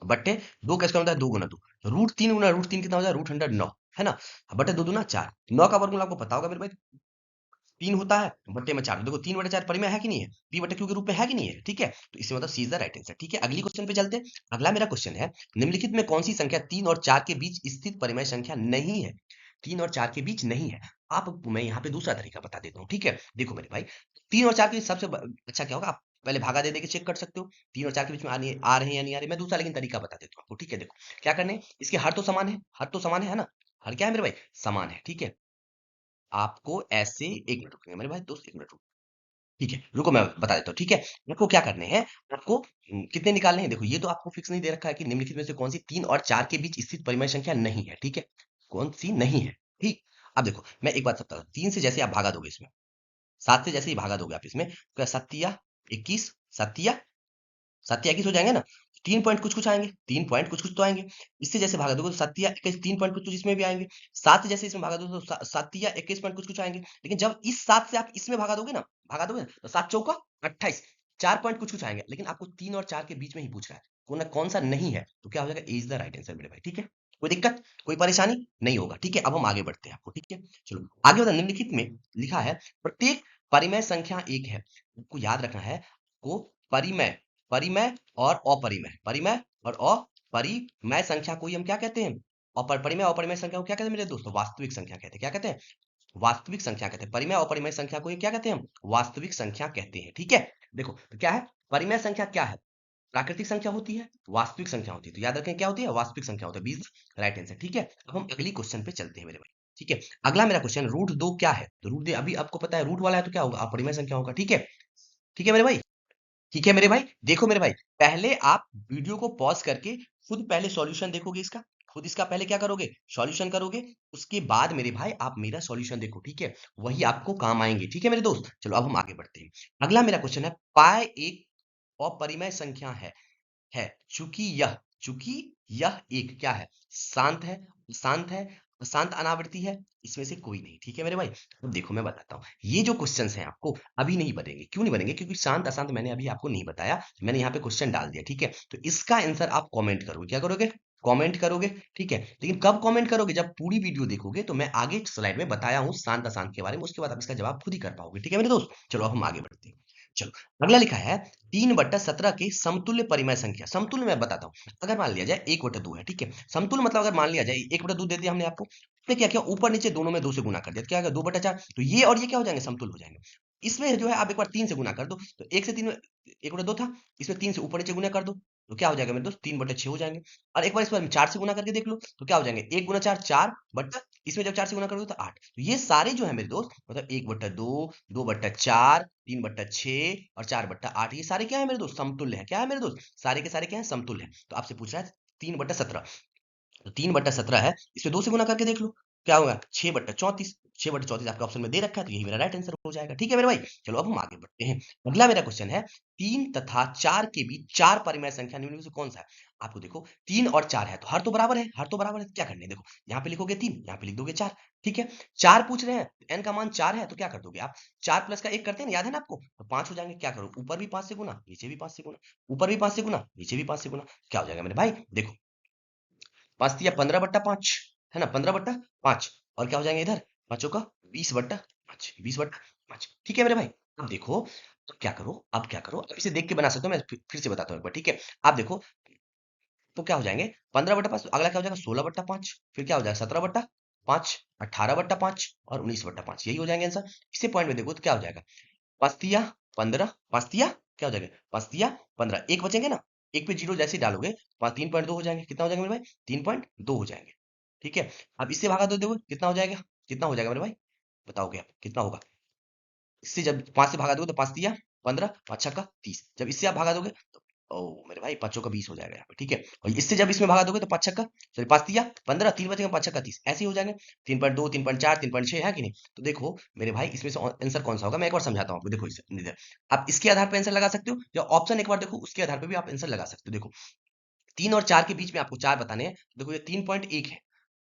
बट्टे 2 का स्क्वायर होता है 2 गुना 2, √3 गुना √3 कितना हो जाए √109, है ना। बट्टे 2 दूना 4, 9 का वर्गमूल आपको पता होगा मेरे भाई 3 होता है, बट्टे में 4, देखो 3/4 परिमेय है कि नहीं है, p बट्टे q के रूप में है कि नहीं है, ठीक है। तो इससे मतलब सी इज द राइट आंसर, ठीक है। अगली क्वेश्चन पे चलते हैं। अगला मेरा क्वेश्चन है निम्नलिखित में कौन सी संख्या 3 और 4 के बीच स्थित परिमेय संख्या नहीं है, 3 और 4 के बीच नहीं है। आपको मैं यहाँ पे दूसरा तरीका बता देता हूँ, ठीक है। देखो मेरे भाई 3 और 4 के बीच सबसे अच्छा क्या होगा, आप पहले भागा दे दे के चेक कर सकते हो 3 और 4 के बीच में आ रहे हैं या नहीं आ रहे। मैं दूसरा लेकिन तरीका बता देता हूँ आपको, ठीक है। देखो क्या करने हैं, इसके हर तो समान है, हर तो समान है ना, हर क्या है मेरे भाई, समान है, ठीक है। आपको ऐसे एक मिनट रुकिए मेरे भाई दोस्त, एक मिनट रुको, ठीक है रुको मैं बता देता हूँ, ठीक है। आपको क्या करने हैं, आपको कितने निकालने हैं, देखो ये तो आपको फिक्स नहीं दे रखा है कि निम्नलिखित में से कौन सी 3 और 4 के बीच स्थित परिमेय संख्या नहीं है, ठीक है। कौन सी नहीं है, ठीक। अब देखो मैं एक बात बता दूं, 3 से जैसे आप भागा दोगे इसमें, 7 से जैसे ही भागा दोगे आप इसमें, तो 7 या 21, 7 या 21 हो जाएंगे ना। 3 पॉइंट कुछ कुछ आएंगे, 3 पॉइंट कुछ कुछ तो आएंगे। इससे जैसे भागा दोगे तो 7 या 21 3 पॉइंट कुछ कुछ इसमें भी आएंगे। 7 से जैसे इसमें भागा दोगे तो 7 या 21 पॉइंट कुछ कुछ आएंगे। लेकिन जब इस 7 से आप इसमें भागा दोगे ना, तो 7 चौका 28, 4 पॉइंट कुछ कुछ आएंगे। लेकिन आपको 3 और 4 के बीच में ही पूछ रहा है, कौन सा नहीं है, तो क्या हो जाएगा, ए इज द राइट आंसर मेरे भाई, ठीक है। कोई दिक्कत कोई परेशानी नहीं होगा, ठीक है। अब हम आगे बढ़ते हैं आपको, ठीक है। चलो आगे बता, निम्नलिखित में लिखा है प्रत्येक परिमेय संख्या एक है। आपको याद रखना है को परिमेय, परिमेय और अपरिमेय, परिमेय और अपरिमेय संख्या को ही हम क्या कहते हैं, परिमेय अपरिमेय संख्या को क्या कहते हैं मेरे दोस्तों, वास्तविक संख्या कहते हैं। क्या कहते हैं, वास्तविक संख्या कहते हैं। परिमेय और अपरिमेय संख्या को ये क्या कहते हैं, हम वास्तविक संख्या कहते हैं, ठीक है। देखो तो क्या है, परिमेय संख्या क्या है, प्राकृतिक संख्या होती है, वास्तविक संख्या होती है। तो याद रखें क्या होती है, वास्तविक संख्या होती है, बीस राइट आंसर, ठीक है। अब हम अगली क्वेश्चन पे चलते हैं मेरे भाई, ठीक है। अगला मेरा क्वेश्चन √2 क्या है, तो √2 अभी आपको पता है रूट वाला है तो क्या होगा, अपरिमेय संख्या होगा, ठीक है। ठीक है मेरे भाई, ठीक है मेरे भाई। देखो मेरे भाई पहले आप वीडियो को पॉज करके खुद पहले सॉल्यूशन देखोगे इसका, खुद इसका पहले क्या करोगे, सॉल्यूशन करोगे। उसके बाद मेरे भाई आप मेरा सॉल्यूशन देखो, ठीक है। वही आपको काम आएंगे, ठीक है मेरे दोस्त। चलो अब हम आगे बढ़ते हैं। अगला मेरा क्वेश्चन है पाई एक अपरिमेय संख्या है चूंकि यह एक क्या है, शांत है, शांत है, शांत अनावृत्ति है, इसमें से कोई नहीं, ठीक है मेरे भाई। अब देखो मैं बताता हूँ, ये जो क्वेश्चंस हैं आपको अभी नहीं बनेंगे, क्यों नहीं बनेंगे, क्योंकि शांत अशांत मैंने अभी आपको नहीं बताया, मैंने यहाँ पे क्वेश्चन डाल दिया, ठीक है। तो इसका आंसर आप कमेंट करोगे, क्या करोगे, कमेंट करोगे, ठीक है। लेकिन कब कमेंट करोगे, जब पूरी वीडियो देखोगे, तो मैं आगे स्लाइड में बताया हूँ शांत अशांत के बारे में, उसके बाद आप इसका जवाब खुद ही कर पाओगे, ठीक है मेरे दोस्त। चलो अब हम आगे बढ़ते हैं। चलो अगला लिखा है 3/17 के समतुल्य परिमेय संख्या, समतुल्य मैं बताता हूँ। अगर मान लिया जाए 1/2 है, ठीक है। समतुल्य मतलब अगर मान लिया जाए 1/2 दे दिया हमने आपको, तो क्या किया, ऊपर नीचे दोनों में 2 से गुना कर दिया, तो क्या होगा 2/4, तो ये और ये क्या हो जाएंगे, समतुल्य हो जाएंगे। इसमें जो है आप एक बार 3 से गुना कर दो, तो 1 से 3 में 1/2 था, इसमें 3 से ऊपर नीचे गुना कर दो, तो क्या हो जाएगा मेरे दोस्त, 3/6 हो जाएंगे। और एक बार इस बार 4 से गुना करके देख लो, तो क्या हो जाएंगे, 1 गुना 4 4 बट्टा, इसमें जब 4 से गुना करोगे तो 8। तो ये सारे जो है मेरे दोस्त मतलब 1/2, 2/4, 3/6 और 4/8, ये सारे क्या है मेरे दोस्त, समतुल्य है। क्या है मेरे दोस्त, सारे के सारे क्या है, समतुल्य है। तो आपसे पूछ रहा है 3/17, तो 3/17 है, इसमें 2 से गुना करके देख लो, क्या होगा 6/34, 6/34 आपके ऑप्शन में दे रखा है, तो यही मेरा राइट आंसर हो जाएगा, ठीक है मेरे भाई। चलो अब हम आगे बढ़ते हैं। अगला मेरा क्वेश्चन है 3 तथा 4 के बीच 4 परिमेय संख्या निम्न में से कौन सा है। आपको देखो 3 और 4 है, तो हर तो बराबर है, हर तो बराबर है, तो क्या करने, देखो यहाँ पे लिखोगे 3, यहाँ पे लिख दोगे 4, ठीक है। 4 पूछ रहे हैं, एन का मान 4 है, तो क्या कर दोगे आप, 4 प्लस का 1 करते हैं ना, याद है ना आपको, तो 5 हो जाएंगे। क्या करो, ऊपर भी 5 से गुना, नीचे भी 5 से गुना, ऊपर भी 5 से गुना, नीचे भी 5 से गुना, क्या हो जाएगा मेरे भाई, देखो 5 × 15 = 5, है ना, 15/5, और क्या हो जाएंगे इधर, पांचों का 20/5, 20/5, ठीक है मेरे भाई। अब देखो, अब क्या करो, अब क्या करो, अब इसे देख के बना सकते हो, मैं फिर से बताता हूँ एक बार, ठीक है। आप देखो तो क्या हो जाएंगे, 15/5, अगला क्या हो जाएगा 16/5, फिर क्या हो जाएगा 17/5, 18/5 और 19/5, यही हो जाएंगे आंसर। इसी पॉइंट में देखो तो क्या हो जाएगा, 5 × 15, 5 क्या हो जाएगा, 5 × 15, एक बचेंगे ना, एक पे जीरो जैसे ही डालोगे 3.2 हो जाएंगे, कितना हो जाएगा मेरे भाई, 3.2 हो जाएंगे, ठीक है। अब इससे भागा दो, देखो कितना हो जाएगा, कितना हो जाएगा मेरे भाई, बताओगे आप कितना होगा। इससे जब 5 से भागा दोगे तो 5 × 3 = 15, 5 × 6 = 30, जब इससे आप भागा दोगे ओ मेरे भाई 5 का 20 हो जाएगा यहाँ पे, ठीक है। और इससे जब इसमें भगा दोगे तो 5 छक्का, सॉरी 5 तिया 15, 3 बचेगा, 5 छक्का 30, ऐसे ही हो जाएंगे। 3.2, 3.4, 3.6 है कि नहीं? तो देखो मेरे भाई इसमें से आंसर कौन सा होगा, मैं एक बार समझाता हूँ आपको। देखो इसे इधर आप इसके आधार पर आंसर लगा सकते हो, या ऑप्शन एक बार देखो उसके आधार पर भी आप आंसर लगा सकते हो। देखो 3 और 4 के बीच में आपको 4 बताने हैं। देखो ये 3.1 है,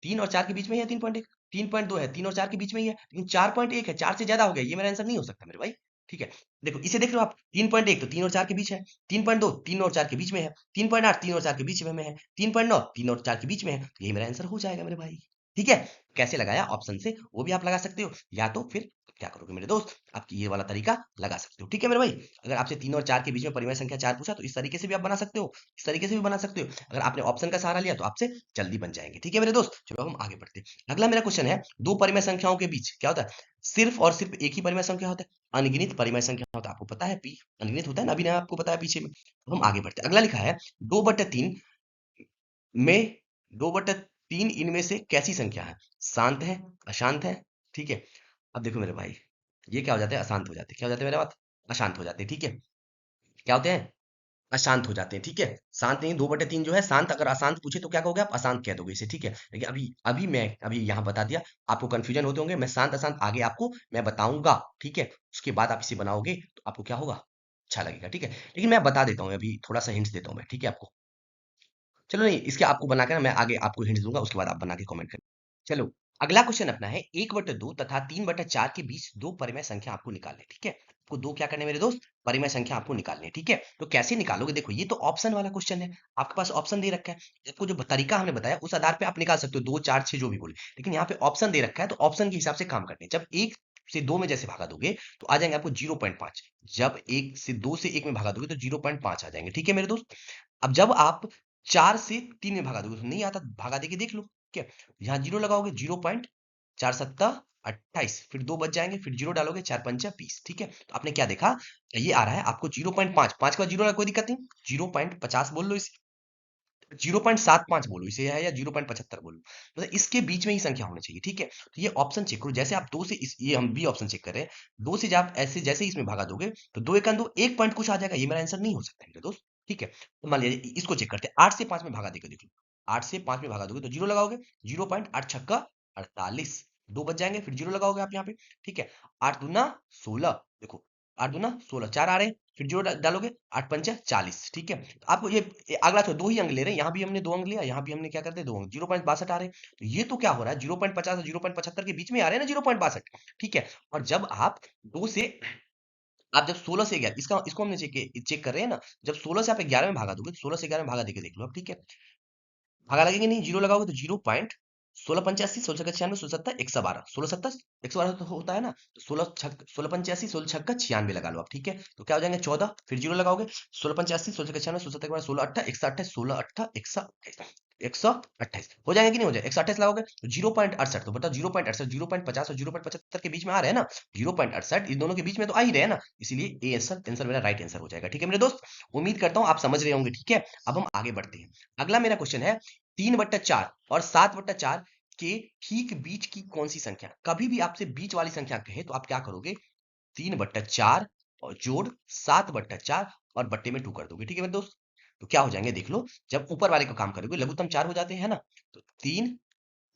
3 और 4 के बीच में ही है 3.1, 3.2 है 3 और 4 के बीच में ही है, लेकिन 4.1 है, 4 से ज्यादा हो गया, ये मेरा आंसर नहीं हो सकता मेरे भाई। ठीक है, देखो इसे देख लो आप, 3.1 तो 3 और 4 के बीच है, 3.2 3 और 4 के बीच में है, 3.8 3 और 4 के बीच में है, 3.9 3 और 4 के बीच में है, तो यही मेरा आंसर हो जाएगा मेरे भाई। ठीक है, कैसे लगाया ऑप्शन से वो भी आप लगा सकते हो, या तो फिर क्या करोगे मेरे दोस्त, आपकी ये वाला तरीका लगा सकते हो। ठीक है मेरे भाई, अगर आपसे 3 और 4 के बीच में परिमेय संख्या 4 पूछा तो इस तरीके से भी आप बना सकते हो, इस तरीके से भी बना सकते हो। अगर आपने ऑप्शन का सहारा लिया तो आपसे जल्दी बन जाएंगे। ठीक है मेरे दोस्त, चलो अब हम आगे बढ़ते हैं। अगला मेरा क्वेश्चन है, दो परिमेय संख्याओं के बीच क्या होता है? सिर्फ और सिर्फ एक ही परिमेय संख्या होता है, अनगिनत परिमेय संख्या होता है। आपको पता है पी अनगिनत होता है ना, अभी ना आपको बताया पीछे में। अब हम आगे बढ़ते हैं, अगला लिखा है 2/3 में 2/3 इनमें से कैसी संख्या है? शांत है, अशांत है? ठीक है, अब देखो मेरे भाई ये क्या हो जाते हैं, अशांत हो जाते हैं। क्या हो जाते हैं मेरे बात, अशांत हो जाते हैं। ठीक है, क्या होते हैं, अशांत हो जाते हैं। ठीक है, शांत नहीं, 2/3 जो है शांत, अगर अशांत पूछे तो क्या कहोगे आप, अशांत कह दोगे इसे। ठीक है, लेकिन अभी अभी मैं अभी यहाँ बता दिया, आपको कंफ्यूजन होते होंगे, मैं शांत अशांत आगे आपको मैं बताऊंगा। ठीक है, उसके बाद आप इसे बनाओगे तो आपको क्या होगा, अच्छा लगेगा। ठीक है, लेकिन मैं बता देता हूँ, अभी थोड़ा सा हिंट्स देता हूँ मैं, ठीक है आपको। चलो नहीं, इसके आपको बना के ना मैं आगे आपको हिंट्स दूंगा, उसके बाद आप बना के कमेंट करें। चलो, अगला क्वेश्चन अपना है, 1/2 तथा 3/4 के बीच दो परिमेय संख्या आपको निकालनी है। ठीक है, आपको दो क्या करने हैं मेरे दोस्त, परिमेय संख्या आपको निकालनी है। ठीक है, तो कैसे निकालोगे, देखो ये तो ऑप्शन वाला क्वेश्चन है, आपके पास ऑप्शन दे रखा है। आपको जो तरीका हमने बताया उस आधार पे आप निकाल सकते हो, 2 4 6 जो भी बोले, लेकिन यहाँ पे ऑप्शन दे रखा है तो ऑप्शन के हिसाब से काम करते हैं। जब एक से दो में जैसे भागा दोगे तो आ जाएंगे आपको 0.5, जब एक से दो से एक में भागा दोगे तो 0.5 आ जाएंगे। ठीक है मेरे दोस्त, अब जब आप 4 से 3 में भगा दोगे तो नहीं आता, भगा देके देख लो। क्या, यहाँ जीरो लगाओगे, 0.4 7 28, फिर दो बच जाएंगे, फिर जीरो डालोगे, 4 5 20। ठीक है, तो आपने क्या देखा, ये आ रहा है आपको 0.5, 5 का जीरो लगा, कोई दिक्कत नहीं, 0.50 बोल लो इसे, 0.75 बोलो इसे, है या 0.75 बोलो, मतलब इसके बीच में ही संख्या होनी चाहिए। ठीक है, तो ये ऑप्शन चेक करो, जैसे आप दो से ये हम भी ऑप्शन चेक कर रहे हैं, दो से जब आप ऐसे जैसे ही इसमें भागा दोगे तो दो एक दो, एक पॉइंट कुछ आ जाएगा, ये मेरा आंसर नहीं हो सकता मेरे दोस्त। ठीक है, तो मान लीजिए इसको चेक करते हैं, 8 से 5 में भागा देकर देख लो, 8 से 5 में भागा दोगे तो जीरो लगाओगे, 0.8 छक्का 48, दो बच जाएंगे, फिर जीरो लगाओगे आप यहाँ पे। ठीक है, 8 दूना 16, देखो 8 दूना 16, चार आ रहे हैं, फिर जीरो डालोगे, 8 पंचा 40। ठीक है, तो आपको ये अगला तो दो ही अंक ले रहे हैं, यहाँ भी हमने दो अंक लिया, यहाँ भी हमने क्या करते हैं दो अंक, 0.62 आ रहे हैं। तो ये तो क्या हो रहा है, 0.50 और 0.75 के बीच में आ रहे हैं ना, 0.62। ठीक है, और जब आप दो से आप जब 16 से 11, इसका इसको हमने चेक कर रहे हैं ना, जब 16 से आप 11 में भागा दोगे तो 16 से 11 में भागा देके देख लो आप। ठीक है, भागा लगेंगे नहीं, जीरो लगाओगे तो 0.16 85 16 95 16 112, 16 112 तो होता है ना, तो 16 85 16 96 लगा लो आप। ठीक है, तो क्या हो जाएंगे 14, फिर जीरो लगाओगे, 16 85 16 96 16 16 16 128 128 हो जाएंगे कि नहीं हो जाए, 128 लगाओगे तो 0.68, तो बताओ 0.68 0.50 और 0.75 के बीच में आ रहे हैं ना, 0.68 इन दोनों के बीच में तो आ ही रहे हैं ना, इसीलिए ए आंसर आंसर मेरा राइट आंसर हो जाएगा। ठीक है मेरे दोस्त, उम्मीद करता हूं आप समझ रहे होंगे। ठीक है, अब हम आगे बढ़ते हैं, अगला मेरा क्वेश्चन है, 3/4 और 7/4 के ठीक बीच की कौन सी संख्या, कभी भी आपसे बीच वाली संख्या कहे तो आप क्या करोगे, 3/4 और जोड़ 7/4 और बट्टे में 2 कर दोगे। ठीक है मेरे दोस्त, तो क्या हो जाएंगे देख लो, जब ऊपर वाले का काम करोगे लघुत्तम 4 हो जाते हैं ना, तो 3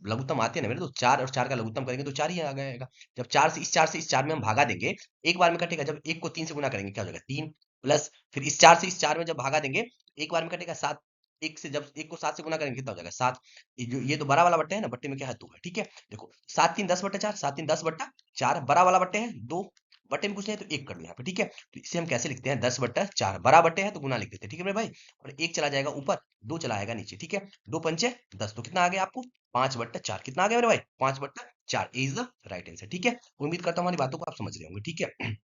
लघुत्तम आते हैं ना मेरे दोस्त, 4 और 4 का लघुत्तम करेंगे तो 4 ही आ जाएगा। जब 4 में हम भागा देंगे, एक बार में कटेगा, जब एक को 3 से गुना करेंगे क्या हो जाएगा 3, प्लस फिर इस 4 में जब भागा देंगे एक बार में कटेगा 7, एक से जब एक को 7 से गुना करेंगे कितना हो जाएगा 7, ये तो बड़ा वाला बट्टे है ना, बट्टे में क्या है 2 है। ठीक है, देखो 7 3 10/4, 7 3 10/4, बड़ा वाला बट्टे है 2, बट्टे में कुछ नहीं है तो एक कर दो यहाँ पे। ठीक है, तो इसे हम कैसे लिखते हैं, 10/4, बड़ा बट्टे है तो गुना लिख देते हैं। ठीक है मेरे भाई, और एक चला जाएगा ऊपर, दो चला आएगा नीचे। ठीक है, 2 पंचे 10, तो कितना आ गया आपको 5/4, कितना आ गया मेरे भाई 5/4 इज द राइट आंसर। ठीक है, उम्मीद करता हूँ हमारी बातों को आप समझ रहे होंगे। ठीक है,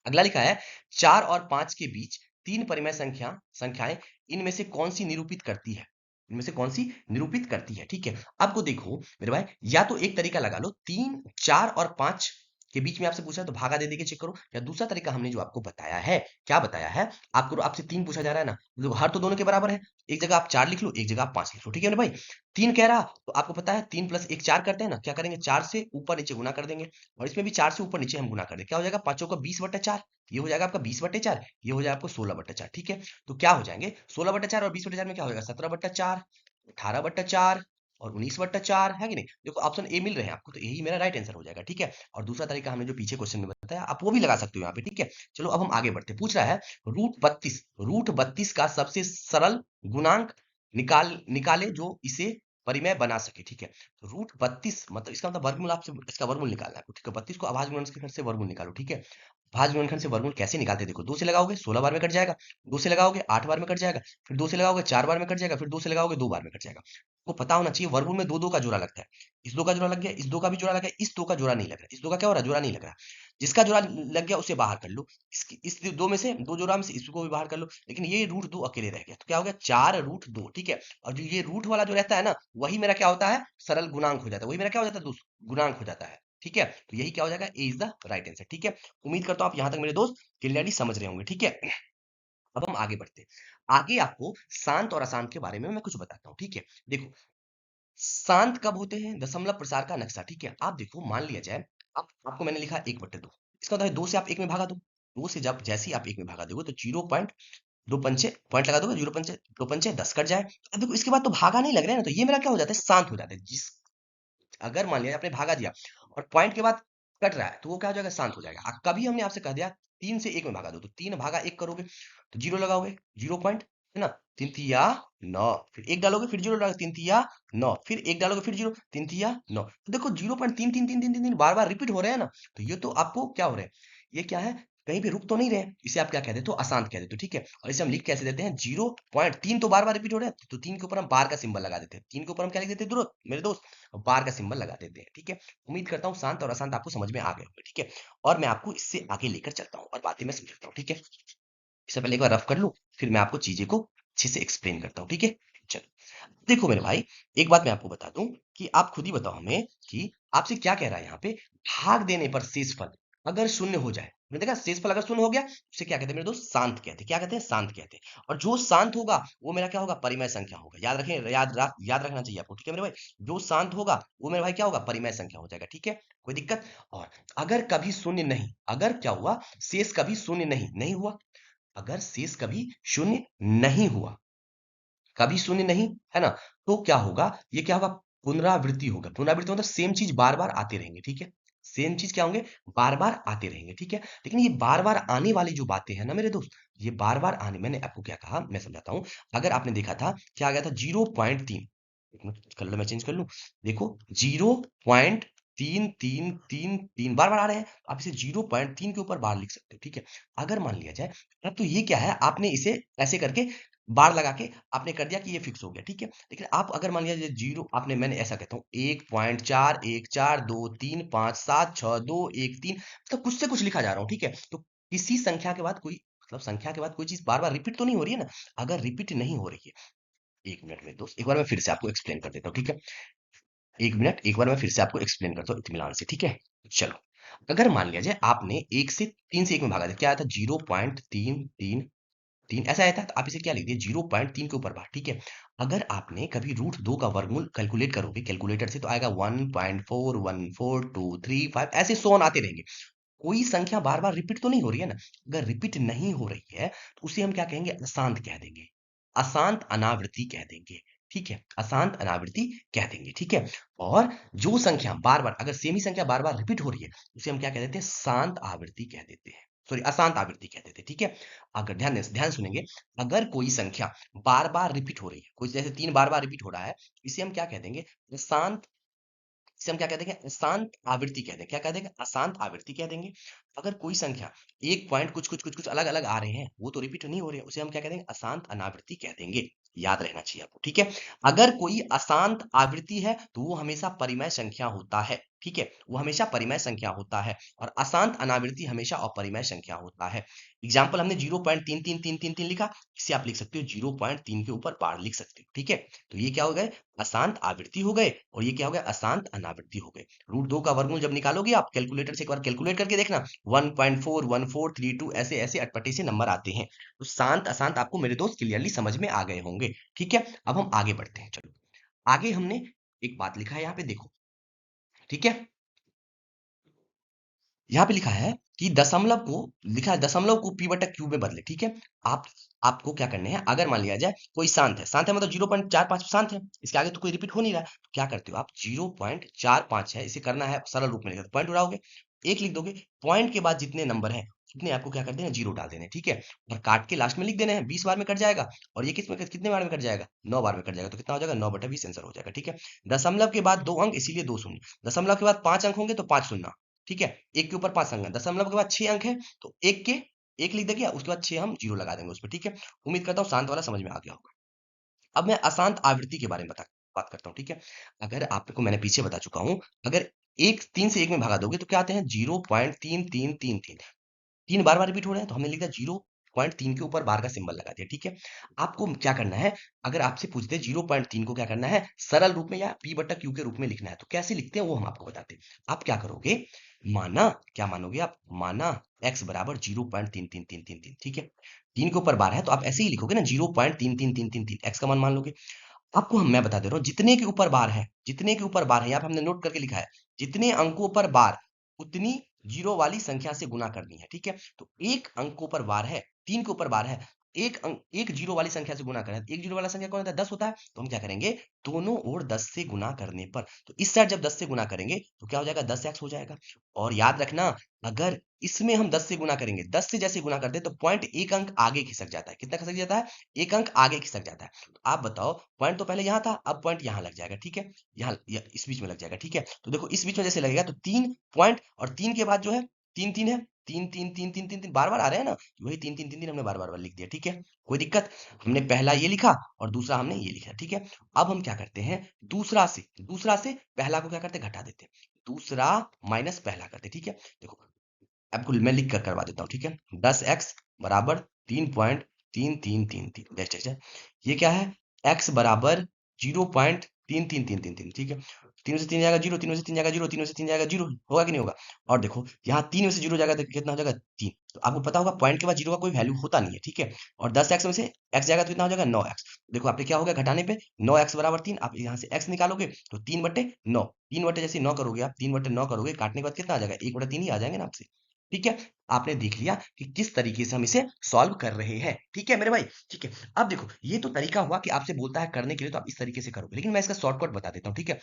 अगला लिखा है, 4 और 5 के बीच तीन परिमेय संख्याएं इनमें से कौन सी निरूपित करती है, इनमें से कौन सी निरूपित करती है। ठीक है, आपको देखो मेरे भाई, या तो एक तरीका लगा लो, 3 4 और 5 के बीच में आपसे पूछा है तो भागा दे के चेक करो, या दूसरा तरीका हमने जो आपको बताया है, क्या बताया है आपको, आपसे 3 पूछा जा रहा है ना, मतलब हर तो दोनों के बराबर है, एक जगह आप 4 लिख लो, एक जगह आप 5 लिख लो, ठीक है ना भाई। 3 कह रहा तो आपको पता है 3 प्लस 1 4 करते हैं ना, क्या करेंगे 4 से ऊपर नीचे गुना कर देंगे, और इसमें भी 4 से ऊपर नीचे हम गुना कर देंगे, क्या हो जाएगा 5 का 20/4, ये हो जाएगा आपका 20/4, ये हो जाएगा आपको 16/4, ठीक है। तो क्या हो जाएंगे 16/4 और 20/4 में क्या हो जाएगा 17/4, 18/4 और 19/4, है कि नहीं। देखो ऑप्शन ए मिल रहे हैं आपको, तो यही मेरा राइट आंसर हो जाएगा, ठीक है। और दूसरा तरीका हमने जो पीछे क्वेश्चन में बताया आप वो भी लगा सकते हो यहाँ पे, ठीक है। चलो अब हम आगे बढ़ते हैं। पूछ रहा है रूट 32 का सबसे सरल गुणांक निकाले जो इसे परिमेय बना सके, ठीक है। तो रूट 32 मतलब इसका मतलब वर्गमूल, आपसे इसका वर्गमूल निकालना है, ठीक है। 32 को अभाज्य गुणनखंड से वर्गमूल निकालो, ठीक है। भाज्य गुणनखंड से वर्गमूल कैसे निकालते हैं, देखो 2 से लगाओगे 16 बार में कट जाएगा, 2 से लगाओगे 8 बार में कट जाएगा, फिर 2 से लगाओगे 4 बार में कट जाएगा, फिर 2 से लगाओगे 2 बार में कट जाएगा। को पता होना चाहिए वर्गमूल में 2 2 का जोड़ा लगता है, इस 2 का जोड़ा लग गया, इस 2 का भी जोड़ा लग गया, इस 2 का जोड़ा नहीं लग रहा, इस 2 का क्या हो रहा है जोड़ा नहीं लग रहा। जिसका जोड़ा लग गया उसे बाहर कर लो, इस 2 में से 2 जोड़ा में से इसको भी बाहर कर लो, लेकिन ये रूट 2 अकेले रह गया, तो क्या हो गया 4√2, ठीक है। और जो ये रूट वाला जो रहता है ना, वही मेरा क्या होता है सरल गुणांक हो जाता है, वही मेरा क्या हो जाता है दोस्त गुणांक हो जाता है, ठीक है। तो यही क्या हो जाएगा ए इज द राइट आंसर, ठीक है। उम्मीद करता हूं आप यहां तक मेरे दोस्त क्लियरली समझ रहे होंगे, ठीक है। अब हम आगे बढ़ते हैं, आगे आपको शांत और अशांत के बारे में मैं कुछ बताता हूँ, ठीक है। देखो शांत कब होते हैं, दशमलव प्रसार का नक्शा, ठीक है। आप देखो मान लिया जाए आपको मैंने लिखा 1/2, इसका मतलब है 2 से आप 1 में भागा दो, 2 से जब जैसे ही आप 1 में भागा दोगे तो 0.2 पंचे पॉइंट लगा दोगे, 0 पंचे 10 कट जाए। अब देखो इसके बाद तो भागा नहीं लग रहा है ना, तो ये मेरा क्या हो जाता है शांत हो जाता है। जिस अगर मान लिया आपने भागा दिया और पॉइंट के बाद कट रहा है तो वो क्या हो जाएगा शांत हो जाएगा। कभी हमने आपसे कह दिया 3 से 1 में भागा दो, तो 3 भागा 1 करोगे तो 0 लगाओगे, 0 पॉइंट है ना, 3 तिया 9, फिर 1 डालोगे फिर 0 डालोगे, 3 तिया 9, फिर 1 डालोगे फिर 0, 3 तिया 9। तो देखो 0.3 बार बार रिपीट हो रहे हैं ना, तो ये तो आपको क्या हो रहा है, ये क्या है कहीं पे रुक तो नहीं रहे, इसे आप क्या कहते हो तो अशांत कह देते हो, ठीक है। और इसे हम लिख कैसे देते हैं 0.3 तो बार बार रिपीट हो रहे हैं, तो 3 के ऊपर हम बार का सिंबल लगा देते हैं, 3 के ऊपर हम क्या लिख देते हैं दोस्त मेरे दोस्त बार का सिंबल लगा देते हैं, ठीक है। उम्मीद करता हूँ शांत और अशांत आपको समझ में आ गए होंगे, ठीक है। और मैं आपको इससे आगे लेकर चलता हूँ और बातें मैं समझाता हूँ, ठीक है। इससे पहले एक बार रफ कर लूं, फिर मैं आपको चीजें को अच्छे से एक्सप्लेन करता हूँ, ठीक है। चलो देखो मेरे भाई, एक बात मैं आपको बता दूं कि आप खुद ही बताओ हमें कि आपसे क्या कह रहा है यहाँ पे, भाग देने पर शेषफल अगर शून्य हो जाए, आपने देखा शेषफल अगर शून्य हो गया उसे क्या कहते हैं मेरे दोस्त शांत कहते हैं, क्या कहते हैं शांत कहते हैं। और जो शांत होगा वो मेरा क्या होगा परिमेय संख्या होगा, याद रखें, याद रखना चाहिए आपको, ठीक है मेरे भाई। जो शांत होगा वो मेरे भाई क्या होगा परिमेय संख्या हो जाएगा, ठीक है। कोई दिक्कत। और अगर कभी शून्य नहीं, अगर क्या हुआ शेष कभी शून्य नहीं नहीं हुआ, अगर शेष कभी शून्य नहीं हुआ, कभी शून्य नहीं है ना, तो क्या होगा ये क्या होगा पुनरावृत्ति होगा, पुनरावृत्ति मतलब सेम चीज बार बार आते रहेंगे, ठीक है। सेम चीज क्या होंगे बार बार आते रहेंगे, ठीक है। लेकिन ये बार बार आने वाली जो बातें हैं ना मेरे दोस्त, ये बार बार आने, मैंने आपको क्या कहा मैं समझाता हूँ। अगर आपने देखा था क्या आ गया था 0.3, कलर मैं चेंज कर लूं, देखो 0.3333 बार बार आ रहे हैं, आप इसे 0.3 के ऊपर बार लिख सकते हो, ठीक है। अगर मान लिया जाए अब तो ये क्या है आपने इसे ऐसे करके बार लगा के आपने कर दिया कि ये फिक्स हो गया, ठीक है। लेकिन आप अगर मान लिया जीरो आपने, मैंने ऐसा कहता हूँ 1.4 1 4 2 3 5 7 6 2 1 3, मतलब कुछ से कुछ लिखा जा रहा हूँ, ठीक है। तो किसी संख्या के बाद कोई मतलब संख्या के बाद कोई चीज बार बार रिपीट तो नहीं हो रही है ना। अगर रिपीट नहीं हो रही है, 1 मिनट में दोस्त एक बार मैं फिर से आपको एक्सप्लेन कर देता हूँ, ठीक है। 1 मिनट एक बार मैं फिर से आपको एक्सप्लेन करता हूँ इत्मीनान से, ठीक है। चलो अगर मान लिया जाए आपने 1 से 3 से 1 में भागा था, क्या आया था 0.333 ऐसा आया था, तो आप इसे क्या लिख दिए 0.3 के ऊपर बार, ठीक है। अगर आपने कभी रूट 2 का वर्गमूल कैलकुलेट करोगे कैलकुलेटर से, तो आएगा 1.4 1 4 2 3 5 ऐसे सो ऑन आते रहेंगे। कोई संख्या बार बार रिपीट तो नहीं हो रही है ना। अगर रिपीट नहीं हो रही है तो उसे हम क्या कहेंगे अशांत कह देंगे, अशांत अनावृत्ति कह देंगे, ठीक है। अशांत अनावृत्ति कह देंगे, ठीक है। और जो संख्या बार बार अगर सेम ही संख्या बार बार रिपीट हो रही है उसे हम क्या कह देते हैं शांत आवृत्ति कह देते हैं, सॉरी अशांत आवृत्ति कह देते हैं, ठीक है। अगर ध्यान सुनेंगे, अगर कोई संख्या बार बार रिपीट हो रही है, कोई जैसे 3 बार बार रिपीट हो रहा है, इसे हम क्या कह देंगे शांत, इसे हम क्या कह देंगे अशांत आवृत्ति कह देंगे, क्या कह देंगे अशांत आवृत्ति कह देंगे। अगर कोई संख्या एक पॉइंट कुछ अलग अलग आ रहे हैं, वो तो रिपीट नहीं हो रहे हैं, उसे हम क्या कह देंगे अशांत अनावृत्ति कह देंगे। याद रहना चाहिए आपको, ठीक है। अगर कोई अशांत आवृत्ति है तो वो हमेशा परिमेय संख्या होता है, ठीक है, वो हमेशा परिमेय संख्या होता है और अशांत अनावृत्ति हमेशा अपरिमेय संख्या होता है। एग्जाम्पल हमने 0.33333 लिखा, इसे आप लिख सकते हो 0.3 के ऊपर बार लिख सकते हो। ठीक है, तो ये क्या हो गए, अशांत आवृत्ति हो गए और ये क्या हो गया, अशांत अनावृत्ति हो गए। √2 का वर्गमूल जब निकालोगे आप कैलकुलेटर से एक बार कैलकुलेट करके देखना, 1.41432 ऐसे ऐसे अटपटे से नंबर आते हैं। तो शांत अशांत आपको मेरे दोस्त क्लियरली समझ में आ गए होंगे। ठीक है, अब हम आगे बढ़ते हैं। चलो आगे हमने एक बात लिखा है यहाँ पे देखो। ठीक है, यहाँ पे लिखा है कि दशमलव को, लिखा है दशमलव को पी बटा क्यू में बदले। ठीक है, आप आपको क्या करने हैं, अगर मान लिया जाए कोई शांत है, शांत है मतलब 0.45 शांत है, इसके आगे तो कोई रिपीट हो नहीं रहा है, तो क्या करते हो आप, 0.45 है, इसे करना है सरल रूप में लिखा, पॉइंट उड़ाओगे, एक लिख दोगे, पॉइंट के बाद जितने नंबर है उतने आपको क्या कर देना, जीरो डाल देने। ठीक है, और काट के लास्ट में लिख देने हैं, 20 बार में कट जाएगा और ये कितने बार में कट जाएगा, 9 बार में कट जाएगा, तो कितना हो जाएगा, 9/20 आंसर हो जाएगा। ठीक है, दशमलव के बाद 2 अंक इसीलिए 2 शून्य, दशमलव के बाद 5 अंक होंगे तो 5 शून्य। ठीक है, एक के ऊपर 5 अंक है, दशमलव के बाद 6 अंक है तो एक लिख देंगे, उसके बाद 6 हम जीरो लगा देंगे उस पर। ठीक है, उम्मीद करता हूँ शांत वाला समझ में आ गया होगा। अब मैं अशांत आवृत्ति के बारे में बात करता हूँ। ठीक है, अगर आपको मैंने पीछे बता चुका हूँ, अगर एक 3 से 1 में भागा दोगे तो क्या आते हैं, 0.3333, 3 बार रिपीट हो रहे हैं तो हमने लिख दिया 0.3 के ऊपर बार का सिंबल लगा दिया। ठीक है, आपको क्या करना है, अगर आपसे पूछते हैं 0.3 को क्या करना है, सरल रूप में या पी बटा क्यू के रूप में लिखना है, तो कैसे लिखते हैं वो हम आपको बताते हैं। आप क्या करोगे, माना, क्या मानोगे आप, माना x बराबर 0.33333। ठीक है, 3 के ऊपर बार है तो आप ऐसे ही लिखोगे ना, 0.33333 x का मान मान लोगे। आपको मैं बता दे रहा हूँ, जितने के ऊपर बार है, जितने के ऊपर बार है, यहाँ पे हमने नोट करके लिखा है, जितने अंकों पर बार उतनी जीरो वाली संख्या से गुना करनी है। ठीक है, तो एक अंकों पर बार है, 3 के ऊपर बार है, एक जीरो वाली संख्या से गुना करें, एक जीरो वाला संख्या कौन होता है, 10 होता है, तो हम क्या करेंगे, दोनों ओर 10 से गुना करने पर, तो इस साइड जब 10 से गुना करेंगे तो क्या हो जाएगा, 10x हो जाएगा। और याद रखना, अगर इसमें हम 10 से गुना करेंगे, 10 से जैसे गुना करते हैं तो पॉइंट एक अंक आगे खिसक जाता है, कितना खिसक जाता है, एक अंक आगे खिसक जाता है। तो आप बताओ, पॉइंट तो पहले यहाँ था, अब पॉइंट यहाँ लग जाएगा। ठीक है, यहाँ इस बीच में लग जाएगा। ठीक है, तो देखो इस बीच में जैसे लगेगा तो 3 पॉइंट और 3 के बाद जो है 3 3 है, 3 3 3 3 3 3 बार बार आ रहे हैं ना, वही 3 3 3 3 हमने बार बार लिख दिया। ठीक है, कोई दिक्कत, हमने पहला ये लिखा और दूसरा हमने ये लिखा। ठीक है, अब हम क्या करते हैं, दूसरा से पहला को क्या करते हैं, घटा देते हैं, दूसरा माइनस पहला करते हैं। ठीक है, देखो आपको मैं लिख कर करवा देता हूँ। ठीक है, 10x बराबर 3.3333 डैश डैश डैश। ये क्या है, x बराबर 0.33333। ठीक है, 3 में से 3 जाएगा जीरो, 3 में से 3 जाएगा जीरो, 3 में से 3 जाएगा जीरो, होगा कि नहीं होगा। और देखो यहाँ 3 में से जीरो जाएगा तो कितना हो जाएगा, 3। तो आपको पता होगा पॉइंट के बाद जीरो का कोई वैल्यू होता नहीं है। ठीक है, और 10x में से x जाएगा तो कितना हो जाएगा, 9x। देखो आपने क्या हो गया, घटाने पे 9x बराबर 3, आप यहाँ से x निकालोगे तो 3/9, 3 बटे जैसे 9 करोगे आप, 3/9 करोगे, काटने के बाद कितना आ जाएगा, 1/3 ही आ जाएंगे ना आपसे। ठीक है, आपने देख लिया कि किस तरीके से हम इसे सॉल्व कर रहे हैं। ठीक है मेरे भाई, ठीक है। अब देखो ये तो तरीका हुआ कि आपसे बोलता है करने के लिए तो आप इस तरीके से करोगे, लेकिन मैं इसका शॉर्टकट बता देता हूँ। ठीक है,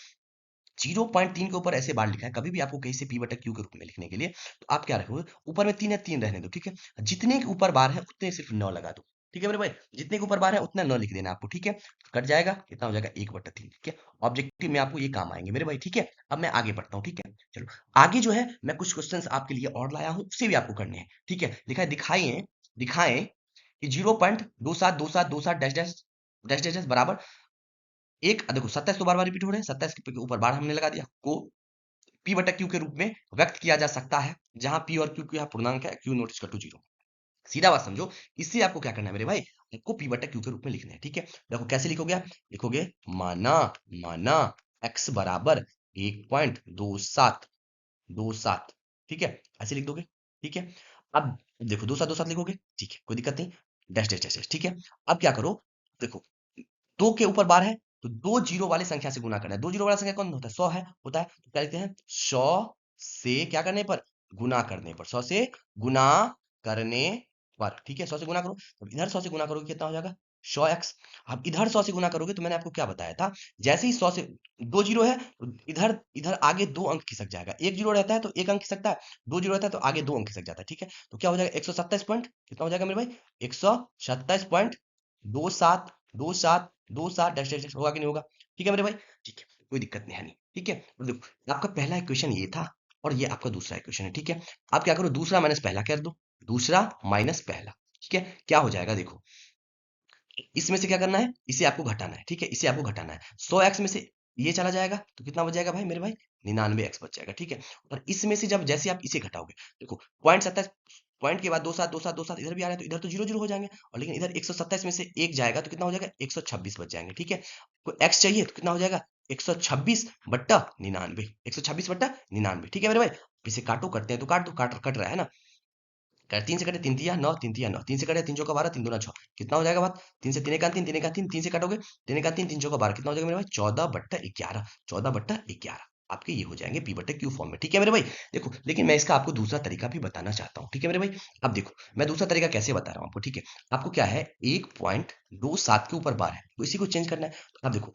0.3 के ऊपर ऐसे बार लिखा है, कभी भी आपको कहीं से पी बटा क्यू के रूप में लिखने के लिए, तो आप क्या रखोगे, ऊपर में 3 है, 3 रहने दो। ठीक है, जितने के ऊपर बार है उतने सिर्फ 9 लगा दो। ठीक है मेरे भाई, जितने के ऊपर बार है उतना 9 लिख देना आपको। ठीक है, तो कट जाएगा, कितना हो जाएगा, 1/3। ठीक है, ऑब्जेक्टिव में आपको ये काम आएंगे मेरे भाई। ठीक है, अब मैं आगे बढ़ता हूँ। ठीक है, चलो आगे जो है मैं कुछ क्वेश्चंस आपके लिए और लाया हूँ, उसे भी आपको करने हैं। ठीक है, लिखा है दिखाएं दिखाएं कि 0.272727 dash dash dash dash dash बराबर एक, देखो 27 तो बार बार रिपीट हो रहे हैं, 27 के ऊपर बार हमने लगा दिया, को पी बटा क्यू के रूप में व्यक्त किया जा सकता है, जहां पी और क्यू क्या पूर्णांक है, Q not equal to zero. सीधा बात समझो, इससे आपको क्या करना है मेरे भाई, आपको पी बटा क्यू के रूप में लिखना है। ठीक है, देखो कैसे लिखोगे आप, लिखोगे माना माना x बराबर 1.2727। ठीक है, ऐसे लिख दोगे। ठीक है, अब देखो दो साथ लिखोगे, ठीक है, कोई दिक्कत नहीं, डैश डैश डैश डैश। ठीक है, अब क्या करो, देखो 2 के ऊपर बार है तो दो जीरो वाले संख्या से गुना करना है, दो जीरो वाला संख्या कौन होता है, 100 है, होता है, तो क्या लिखते हैं, 100 से क्या करने पर, गुना करने पर, 100 से गुना करने पर। ठीक है, 100 से गुना करो, तो इधर 100 से गुना करोगे कितना हो जाएगा, 100x। अब इधर 100 से गुना करोगे तो मैंने आपको क्या बताया था, जैसे ही 100 से, दो जीरो है तो इधर इधर आगे दो अंक खिसक जाएगा, एक जीरो रहता है तो एक अंक खिसकता है, दो जीरो रहता है तो आगे दो अंक खिसक जाता है। ठीक है, तो क्या हो जाएगा, 127 पॉइंट, कितना हो जाएगा मेरे भाई, 127.2727 27 डैश डैश डैश, होगा कि नहीं होगा। ठीक है मेरे भाई, ठीक है, कोई दिक्कत नहीं है, नहीं ठीक है। और देखो आपका पहला इक्वेशन ये था और ये आपका दूसरा इक्वेशन है। ठीक है, आप क्या करो, दूसरा माइनस पहला कर दो, दूसरा माइनस पहला। ठीक है, क्या हो जाएगा, देखो इसमें से क्या करना है, इसे आपको घटाना है। ठीक है, इसे आपको घटाना है, 100x में से ये चला जाएगा तो कितना बच जाएगा भाई मेरे भाई, 99x बच जाएगा, ठीक है। और इसमें से जब जैसे आप इसे घटाओगे, देखो पॉइंट 27, पॉइंट के बाद दो सात दो सात दो सात इधर भी आ रहा है, तो इधर तो जीरो जीरो हो जाएंगे, और लेकिन इधर 127 में से एक जाएगा तो कितना हो जाएगा, 126 बच जाएंगे, ठीक है। तो एक्स चाहिए तो कितना हो जाएगा, 126 बट्टा 99, 126 बट्टा 99, ठीक है मेरे भाई। इसे काटो, करते हैं तो काट दो, काट कट रहा है ना, तीन से कटे तीन तिया नौ, तीन तिया नौ, तीन से कटे तीन चौका 12, तीन दूना 6, कितना हो जाएगा बात, तीन से तीन का तीन, तीन का तीन, तीन से काटोगे तीन का तीन, तीन चौका 12, कितना हो जाएगा मेरे भाई, 14/11, 14/11 आपके ये हो जाएंगे पी बटे क्यू फॉर्म में, ठीक है मेरे भाई। देखो लेकिन मैं इसका आपको दूसरा तरीका भी बताना चाहता हूँ, ठीक है मेरे भाई। अब देखो मैं दूसरा तरीका कैसे बता रहा हूँ आपको, ठीक है। आपको क्या है, 1.27 के ऊपर बार है तो इसी को चेंज करना है, तो आप देखो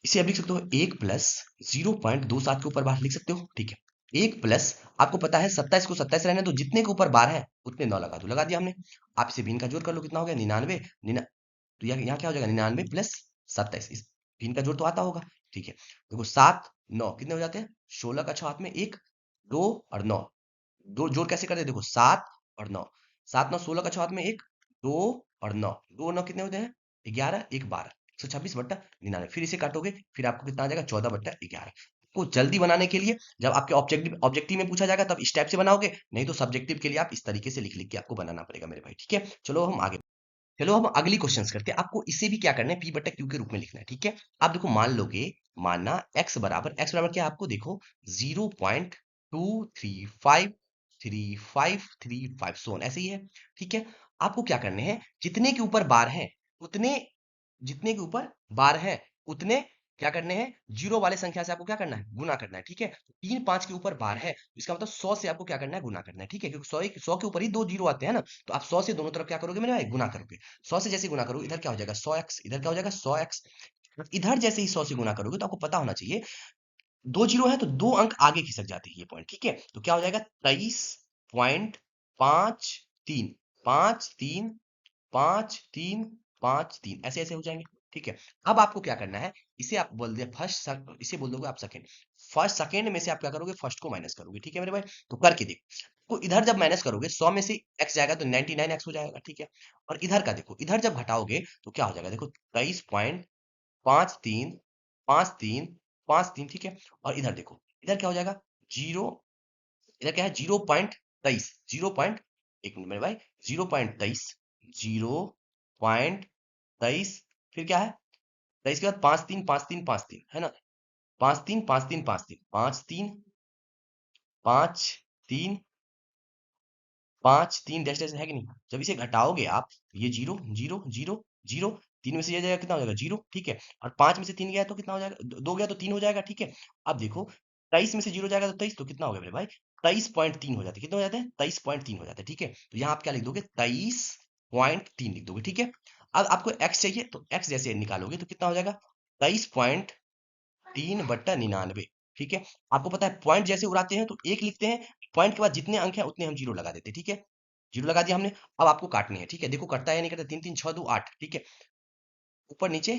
इसे आप लिख सकते हो 1 + 0.27 के ऊपर बार लिख सकते हो, ठीक है। एक प्लस, आपको पता है 27 को 27 रहने दो, जितने के ऊपर बार है उतने 9 लगा दो, लगा दिया हमने। आप इसे भिन्न का जोड़ कर लो, कितना हो गया 99, तो यहाँ क्या हो जाएगा 99 + 27, इस भिन्न का जोड़ तो आता होगा, ठीक है। देखो 7 9 कितने हो जाते हैं, 16 का 6 हाथ में 1 2 और 9, दो जोड़ कैसे करते हैं, देखो 7 और 9, 7 9 16 का 6 हाथ में 1 2 और 9, 2 9 कितने होते हैं, 11 1 12, 126/99, फिर इसे काटोगे फिर आपको कितना आ जाएगा, 14/11 को जल्दी बनाने के लिए जब आपके ऑब्जेक्टिव ऑब्जेक्टिव में पूछा जाएगा तब इस टाइप से बनाओगे, नहीं तो सब्जेक्टिव के लिए आप इस तरीके से लिख लिख के आपको बनाना पड़ेगा मेरे भाई, ठीक है। चलो हम आगे, चलो हम अगली क्वेश्चंस करते हैं। आपको इसे भी क्या करना है, p/q के रूप में लिखना है, ठीक है। आप देखो मान लोगे, मानना x बराबर क्या है, आपको देखो 0.2353535 सोन ऐसे ही है, ठीक है। आपको क्या करने हैं, जितने के ऊपर बार है उतने, जितने के ऊपर बार है उतने क्या करने हैं, जीरो वाले संख्या से आपको क्या करना है, गुना करना है, ठीक है। तो 3 5 के ऊपर बार है, इसका मतलब 100 से आपको क्या करना है, गुना करना है, ठीक है, क्योंकि 100 के ऊपर ही दो जीरो आते हैं ना, तो आप 100 से दोनों तरफ क्या करोगे मेरे भाई, गुना करोगे। 100 से जैसे गुना करोगे इधर क्या हो जाएगा 100x, इधर क्या हो जाएगा 100x, इधर जैसे ही 100 से गुना करोगे तो आपको पता होना चाहिए, दो जीरो है तो दो अंक आगे खिसक जाते हैं ये पॉइंट, ठीक है। तो क्या हो जाएगा 23.53, 5 3 5 3 5 3 ऐसे ऐसे हो जाएंगे, ठीक है। अब आपको क्या करना है, इसे आप बोल दिया फर्स्ट, इसे बोल दोगे आप सेकंड, फर्स्ट सेकंड में से आप क्या करोगे, फर्स्ट को माइनस करोगे, ठीक है मेरे भाई। तो करके देखो, तो इधर जब माइनस करोगे 100 में से x जाएगा तो 99x हो जाएगा, ठीक है। और इधर का देखो, इधर जब घटाओगे तो क्या हो जाएगा, देखो 23.535353, ठीक है। और इधर देखो, इधर क्या हो जाएगा जीरो, इधर क्या है 0.23, 0. एक मिनट मेरे भाई, 0.23, 0.23, फिर क्या है 23 के बाद 5 3 5 3 5 3 है ना, 5 3 5 3 5 3 5 3 5 3 डैश डैश है कि नहीं, जब इसे घटाओगे आप, ये जीरो जीरो जीरो जीरो, तीन में से ये जाएगा कितना हो जाएगा जीरो, ठीक है। और पांच में से तीन गया तो कितना हो जाएगा, दो गया तो तीन हो जाएगा, ठीक है। अब देखो 23 में से जीरो जाएगा तो 23, तो कितना हो गया मेरे भाई, 23.3 हो जाते, कितने हो जाते हैं 23.3 हो जाते हैं, ठीक है। तो यहाँ आप क्या लिख दोगे, 23.3 लिख दोगे, ठीक है। अब आपको एक्स चाहिए तो एक्स जैसे निकालोगे तो कितना हो जाएगा, 23.3/99, ठीक है। आपको पता है पॉइंट जैसे उड़ाते हैं तो एक लिखते हैं, पॉइंट के बाद जितने अंक हैं उतने हम जीरो लगा देते हैं, ठीक है। जीरो लगा दिया हमने, अब आपको काटनी है, ठीक है। देखो कटता है या नहीं कटता, 3 3 6 2 8, ठीक है। ऊपर नीचे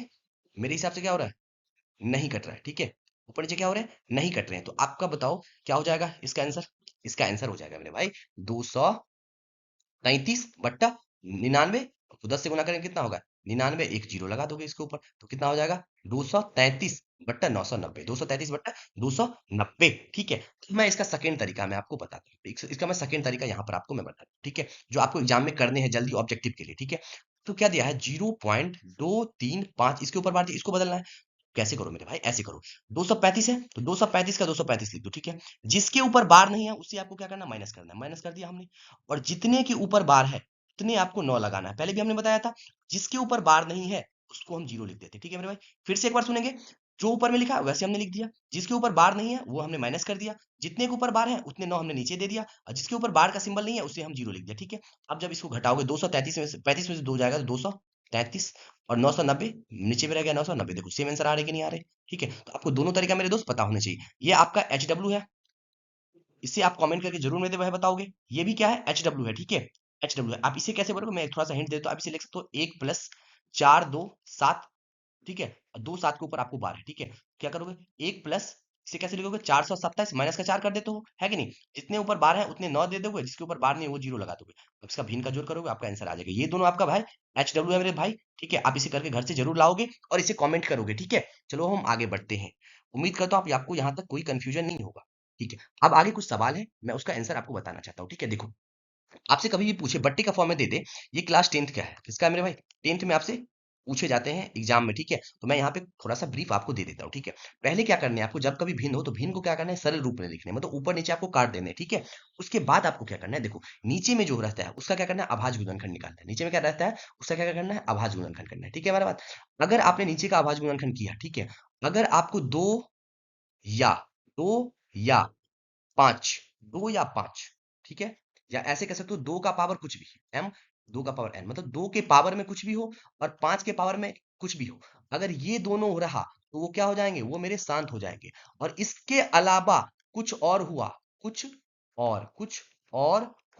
मेरे हिसाब से क्या हो रहा है, नहीं कट रहा है, ठीक है। ऊपर नीचे क्या हो रहा है, नहीं कट रहे हैं, तो आपका बताओ क्या हो जाएगा इसका आंसर, इसका आंसर हो जाएगा मेरे भाई 233/99, तो 10 से गुना करेंगे कितना होगा 99, एक जीरो लगा दोगे इसके ऊपर तो कितना हो जाएगा 233/990, 233/290, ठीक है। तो मैं इसका सेकेंड तरीका मैं आपको बताता हूँ, इसका मैं सेकेंड तरीका यहाँ पर आपको मैं बताता हूँ, ठीक है, जो आपको एग्जाम में करने हैं जल्दी ऑब्जेक्टिव के लिए, ठीक है। तो क्या दिया है 0.235, इसके ऊपर बार इसको बदलना है, कैसे करो मेरे भाई, ऐसे करो, 235 है तो 235 का 235 लिख दो, ठीक है। जिसके ऊपर बार नहीं है उससे आपको क्या करना, माइनस करना है, माइनस कर दिया हमने। और जितने के ऊपर बार है उतने आपको 9 लगाना है, पहले भी हमने बताया था, जिसके ऊपर बार नहीं है उसको हम जीरो लिख देते हैं, ठीक है मेरे भाई। फिर से एक बार सुनेंगे, जो ऊपर में लिखा है वैसे हमने लिख दिया, जिसके ऊपर बार नहीं है वो हमने माइनस कर दिया, जितने के ऊपर बार है उतने 9 हमने नीचे दे दिया, और जिसके ऊपर बार का सिंबल नहीं है उसे हम जीरो लिख दिया, ठीक है। अब जब इसको घटाओगे 233 में से 35 में से 2 जाएगा तो 233, और 990 नीचे में रह गया 990, देखो सेम आंसर आ रहे कि नहीं आ रहे, ठीक है। तो आपको दोनों तरीका मेरे दोस्त पता होने चाहिए। ये आपका एच डब्ल्यू है, इसे आप कमेंट करके जरूर मेरे वह बताओगे, ये भी क्या है एच डब्ल्यू है, ठीक है। एच डब्ल्यू है, आप इसे कैसे करोगे, मैं थोड़ा सा हिंट देता हूँ, आप इसे लिख सकते हो 1 + 4 2 7, ठीक है। 2 7 के ऊपर आपको बार है, ठीक है। क्या करोगे 1 + इसे कैसे लिखोगे? 427 माइनस का 4 कर देते हो, है कि नहीं? जितने ऊपर बार है उतने 9 दे दोगे, जिसके ऊपर बार नहीं है वो 0 लगा दोगे। अब इसका भिन्न का जोड़ करोगे, आपका आंसर आ जाएगा। ये दोनों आपका भाई HW है मेरे भाई, ठीक है? आप इसे करके घर से जरूर लाओगे और इसे कमेंट करोगे, ठीक है? चलो हम आगे बढ़ते हैं। उम्मीद करता हूँ आप आपको यहाँ तक कोई कंफ्यूजन नहीं होगा, ठीक है? अब आगे कुछ सवाल है, मैं उसका आंसर आपको बताना चाहता हूँ, ठीक है? देखो, आपसे कभी भी पूछे बट्टी का फॉर्म में दे दे, ये क्लास 10th का है, किसका है मेरे भाई? 10th में आपसे पूछे जाते हैं एग्जाम में, ठीक है? तो मैं यहाँ पे थोड़ा सा ब्रीफ आपको दे देता हूँ, ठीक है? पहले क्या करना है आपको, जब कभी भिन्न हो तो भिन्न को क्या करना है, सरल रूप में लिखना है, मतलब ऊपर नीचे आपको काट देना है, ठीक है? उसके बाद आपको क्या करना है, देखो नीचे में जो रहता है उसका क्या करना है, अभाज्य गुणनखंड निकालना है। नीचे में क्या रहता है उसका क्या करना है, अभाज्य गुणनखंड करना है, ठीक है? हमारा बात, अगर आपने नीचे का अभाज्य गुणनखंड किया, ठीक है? अगर आपको या दो या 5, 2 या 5, ठीक है? या ऐसे कह सकते हो 2 का पावर कुछ भी, m 2 का पावर n, मतलब 2 के पावर में कुछ भी हो और 5 के पावर में कुछ भी हो। अगर ये दोनों हो रहा तो वो क्या हो जाएंगे, वो मेरे शांत हो जाएंगे। और इसके अलावा कुछ और हुआ, कुछ और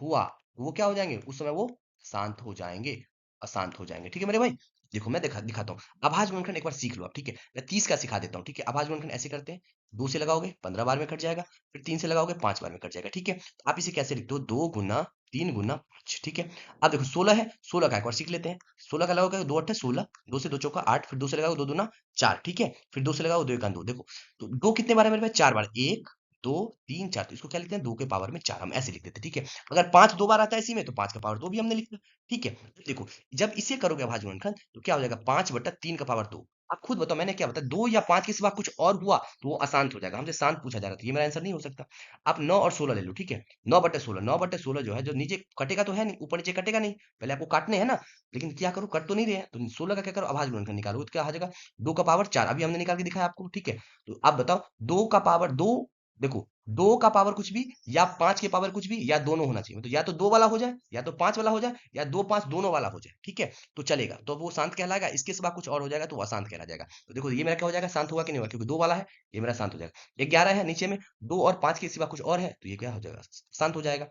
हुआ तो वो क्या हो जाएंगे, उस समय वो शांत हो जाएंगे, अशांत हो जाएंगे, ठीक है मेरे भाई? देखो मैं दिखाता हूँ। अभाज्य गुणनखंड एक बार सीख लो आप, ठीक है? मैं 30 का सिखा देता हूँ, ठीक है? अभाज्य गुणनखंड ऐसे करते हैं, 2 से लगाओगे 15 बार में कट जाएगा, फिर 3 से लगाओगे 5 बार में कट जाएगा, ठीक है? तो आप इसे कैसे लिखते हो, 2 गुना 3 गुना 5, ठीक है? अब देखो 16 है, 16 का एक बार सीख लेते हैं। 16 का लगाओगे 2 8 16, 2 से 2 चौका 8, फिर 2 से लगाओ 2 दूना 4, ठीक है? फिर 2 से लगाओ 2 1 2, देखो तो 2 कितने बार है मेरे पास, 4 बार, 1 2 3 4, तो इसको क्या लिखते हैं, 2 के पावर में 4, हम ऐसे लिख देते हैं, ठीक है? अगर 5 दो बार आता है इसी में तो 5 का पावर 2 भी हमने लिख दिया, ठीक है? देखो जब इसे करोगे अभाज्य गुणनखंड तो क्या हो जाएगा, 5 बटा 3 का पावर 2। आप खुद बताओ, मैंने क्या बताया, 2 या 5 के सिवा कुछ और हुआ तो वो अशांत हो जाएगा, हमसे शांत पूछा जा रहा था, ये मेरा आंसर नहीं हो सकता। आप 9 और 16 ले लो, ठीक है? 9/16, 9/16 जो है, जो नीचे कटेगा तो है नहीं, ऊपर नीचे कटेगा नहीं, पहले आपको काटने हैं ना। लेकिन क्या करो, कट तो नहीं रहे हैं, तो 16 का क्या करो, अभाज्य गुणनखंड निकालो, तो क्या आ जाएगा, 2 का पावर 4, अभी हमने निकाल के दिखाया आपको, ठीक है? तो आप बताओ 2 का पावर 2, देखो 2 का पावर कुछ भी या 5 के पावर कुछ भी या दोनों होना चाहिए, तो या तो 2 वाला हो जाए या तो 5 वाला हो जाए या 2 5 दोनों वाला हो जाए, ठीक है? तो चलेगा, तो वो शांत कहलाएगा। इसके सिवा कुछ और हो जाएगा तो वो अशांत कहला जाएगा। तो देखो ये मेरा क्या हो जाएगा, शांत होगा कि नहीं होगा, क्योंकि 2 वाला है, ये मेरा शांत हो जाएगा। 11 है नीचे में, 2 और 5 के सिवा कुछ और है तो ये क्या हो जाएगा, शांत हो जाएगा।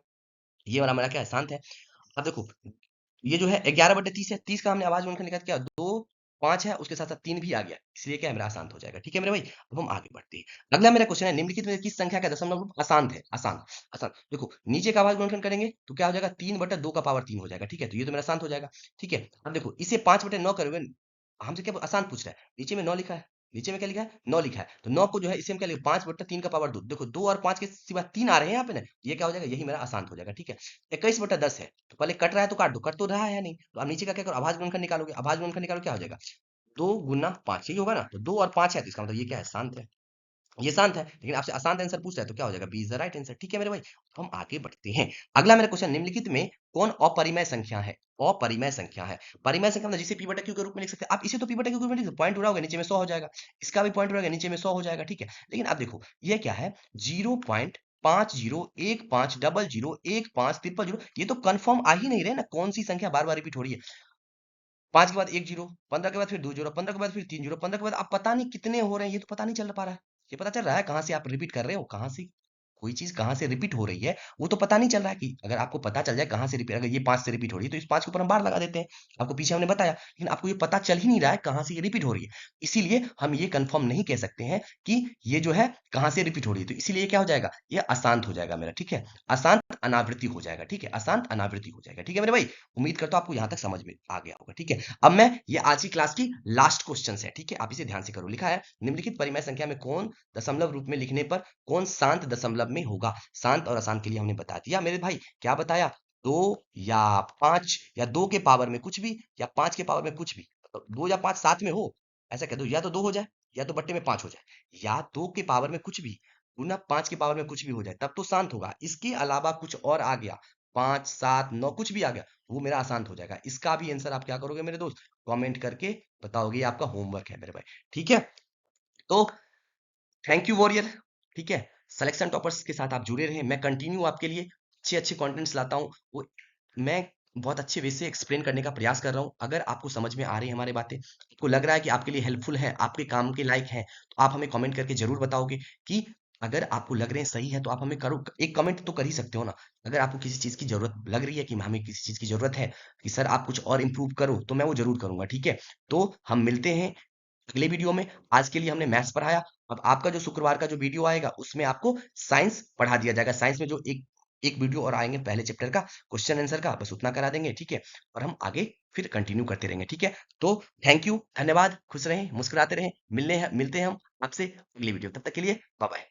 ये वाला मेरा क्या है, शांत है। अब देखो ये जो है 11/30 है, 30 का हमने आवाज गुणनखंड निकाल क्या, 2 5 है, उसके साथ साथ 3 भी आ गया, इसलिए क्या है, मेरा अशांत हो जाएगा, ठीक है मेरे भाई? अब हम आगे बढ़ते हैं। अगला मेरा क्वेश्चन है, निम्नलिखित में किस संख्या का दशमलव रूप अशांत है, अशांत, अशांत। देखो नीचे का आवाज गुणनखंड करेंगे तो क्या हो जाएगा, 3/2 का पावर 3 हो जाएगा, ठीक है? तो ये तो मेरा शांत हो जाएगा, ठीक है? अब देखो इसे 5/9 करोगे, हमसे क्या अशांत पूछ रहा है, नीचे में 9 लिखा है, नीचे में क्या लिखा है, 9 लिखा है, तो 9 को जो है इसे हम क्या लिखे, 5/3 का पावर 2, देखो 2 और 5 के सिवा 3 आ रहे हैं यहाँ पे ना, ये क्या हो जाएगा, यही मेरा अशांत हो जाएगा, ठीक है? 21/10 है, तो पहले कट रहा है तो काट दो, कट तो रहा है नहीं, तो आप नीचे का क्या करो, आभाज्य गुणनखंड निकालोगे, आभाज्य गुणनखंड निकालो क्या हो जाएगा, 2 गुना 5, यही होगा ना? तो 2 और 5 है तो इसका मतलब ये क्या है, शांत है, ये शांत है। लेकिन आपसे अशांत आंसर पूछ रहा है तो क्या हो जाएगा, B is the right answer, ठीक है मेरे भाई? तो हम आगे बढ़ते हैं। अगला मेरा क्वेश्चन, निम्नलिखित में कौन अपरिमेय संख्या है, अपरिमेय संख्या है। परिमेय संख्या मतलब जिसे पी बटा क्यू के रूप में लिख सकते हैं आप, इसे तो पी बटा क्यू के रूप में लिख सकते, पॉइंट उड़ाओगे नीचे में 100 हो जाएगा, इसका भी पॉइंट उड़ाओगे नीचे में 100 हो जाएगा, ठीक है? लेकिन आप देखो ये क्या है, 0.50150015 ये तो कंफर्म आ ही नहीं रहे ना, कौन सी संख्या बार बार रिपीट हो रही है। 5 के बाद 1 जीरो, 15 के बाद फिर 2 जीरो, 15 के बाद फिर 3 जीरो, 15 के बाद अब पता नहीं कितने हो रहे हैं, ये तो पता नहीं चल पा रहा है। ये पता चल रहा है कहाँ से आप रिपीट कर रहे हो, कहाँ से कोई चीज कहाँ से रिपीट हो रही है, वो तो पता नहीं चल रहा है। कि अगर आपको पता चल जाए कहाँ से रिपीट, अगर ये 5 से रिपीट हो रही है तो इस 5 के ऊपर हम बार लगा देते हैं, आपको पीछे हमने बताया, लेकिन आपको ये पता चल ही नहीं रहा है कहाँ से ये रिपीट हो रही है। इसीलिए हम ये कंफर्म नहीं कह सकते हैं कि ये जो है कहाँ से रिपीट हो रही है, तो इसीलिए क्या हो जाएगा, ये अशांत हो जाएगा मेरा, ठीक है? अशांत अनावृत्ति हो जाएगा, ठीक है? अशांत अनावृत्ति हो जाएगा, ठीक है मेरे भाई? उम्मीद करता हूं आपको यहाँ तक समझ में आ गया होगा, ठीक है? अब मैं ये आज की क्लास की लास्ट क्वेश्चन है, ठीक है? आप इसे ध्यान से करो। लिखा है, निम्नलिखित परिमेय संख्या में कौन दशमलव रूप में लिखने पर कौन शांत दशमलव में होगा। शांत और अशांत के लिए हमने बता दिया मेरे भाई, क्या बताया, 2 या 5 या 2 के पावर में कुछ भी या 5 के पावर में कुछ भी, तो 2 या 5 साथ में हो, ऐसा कह दो, या तो 2 हो जाए या तो बट्टे में 5 हो जाए, या 2 के पावर में कुछ भी गुना 5 के पावर में कुछ भी हो जाए, तब तो शांत होगा। इसके अलावा कुछ और आ गया, 5 7 9 कुछ भी आ गया, वो मेरा अशांत हो जाएगा। इसका भी आंसर आप क्या करोगे मेरे दोस्त, कमेंट करके बताओगे, ये आपका होमवर्क है मेरे भाई, ठीक है? तो थैंक यू वॉरियर, ठीक है? सिलेक्शन टॉपर्स के साथ आप जुड़े रहे, मैं कंटिन्यू आपके लिए अच्छे अच्छे कंटेंट्स लाता हूँ, वो मैं बहुत अच्छे वे से एक्सप्लेन करने का प्रयास कर रहा हूँ। अगर आपको समझ में आ रही है हमारी बातें, आपको लग रहा है कि आपके लिए हेल्पफुल है, आपके काम के लायक है, तो आप हमें कमेंट करके जरूर बताओगे कि अगर आपको लग रहे हैं सही है, तो आप हमें करो, एक कमेंट तो कर ही सकते हो ना। अगर आपको किसी चीज की जरूरत लग रही है, कि हमें किसी चीज की जरूरत है कि सर आप कुछ और इम्प्रूव करो, तो मैं वो जरूर करूंगा, ठीक है? तो हम मिलते हैं अगले वीडियो में आज के लिए हमने मैथ्स पढ़ाया। अब आपका जो शुक्रवार का जो वीडियो आएगा उसमें आपको साइंस पढ़ा दिया जाएगा। साइंस में जो एक एक वीडियो और आएंगे पहले चैप्टर का क्वेश्चन आंसर का, बस उतना करा देंगे, ठीक है। और हम आगे फिर कंटिन्यू करते रहेंगे, ठीक है। तो थैंक यू, धन्यवाद, खुश रहें, मुस्कुराते रहें। मिलते हैं हम आपसे अगली वीडियो, तब तक के लिए बाय बाय।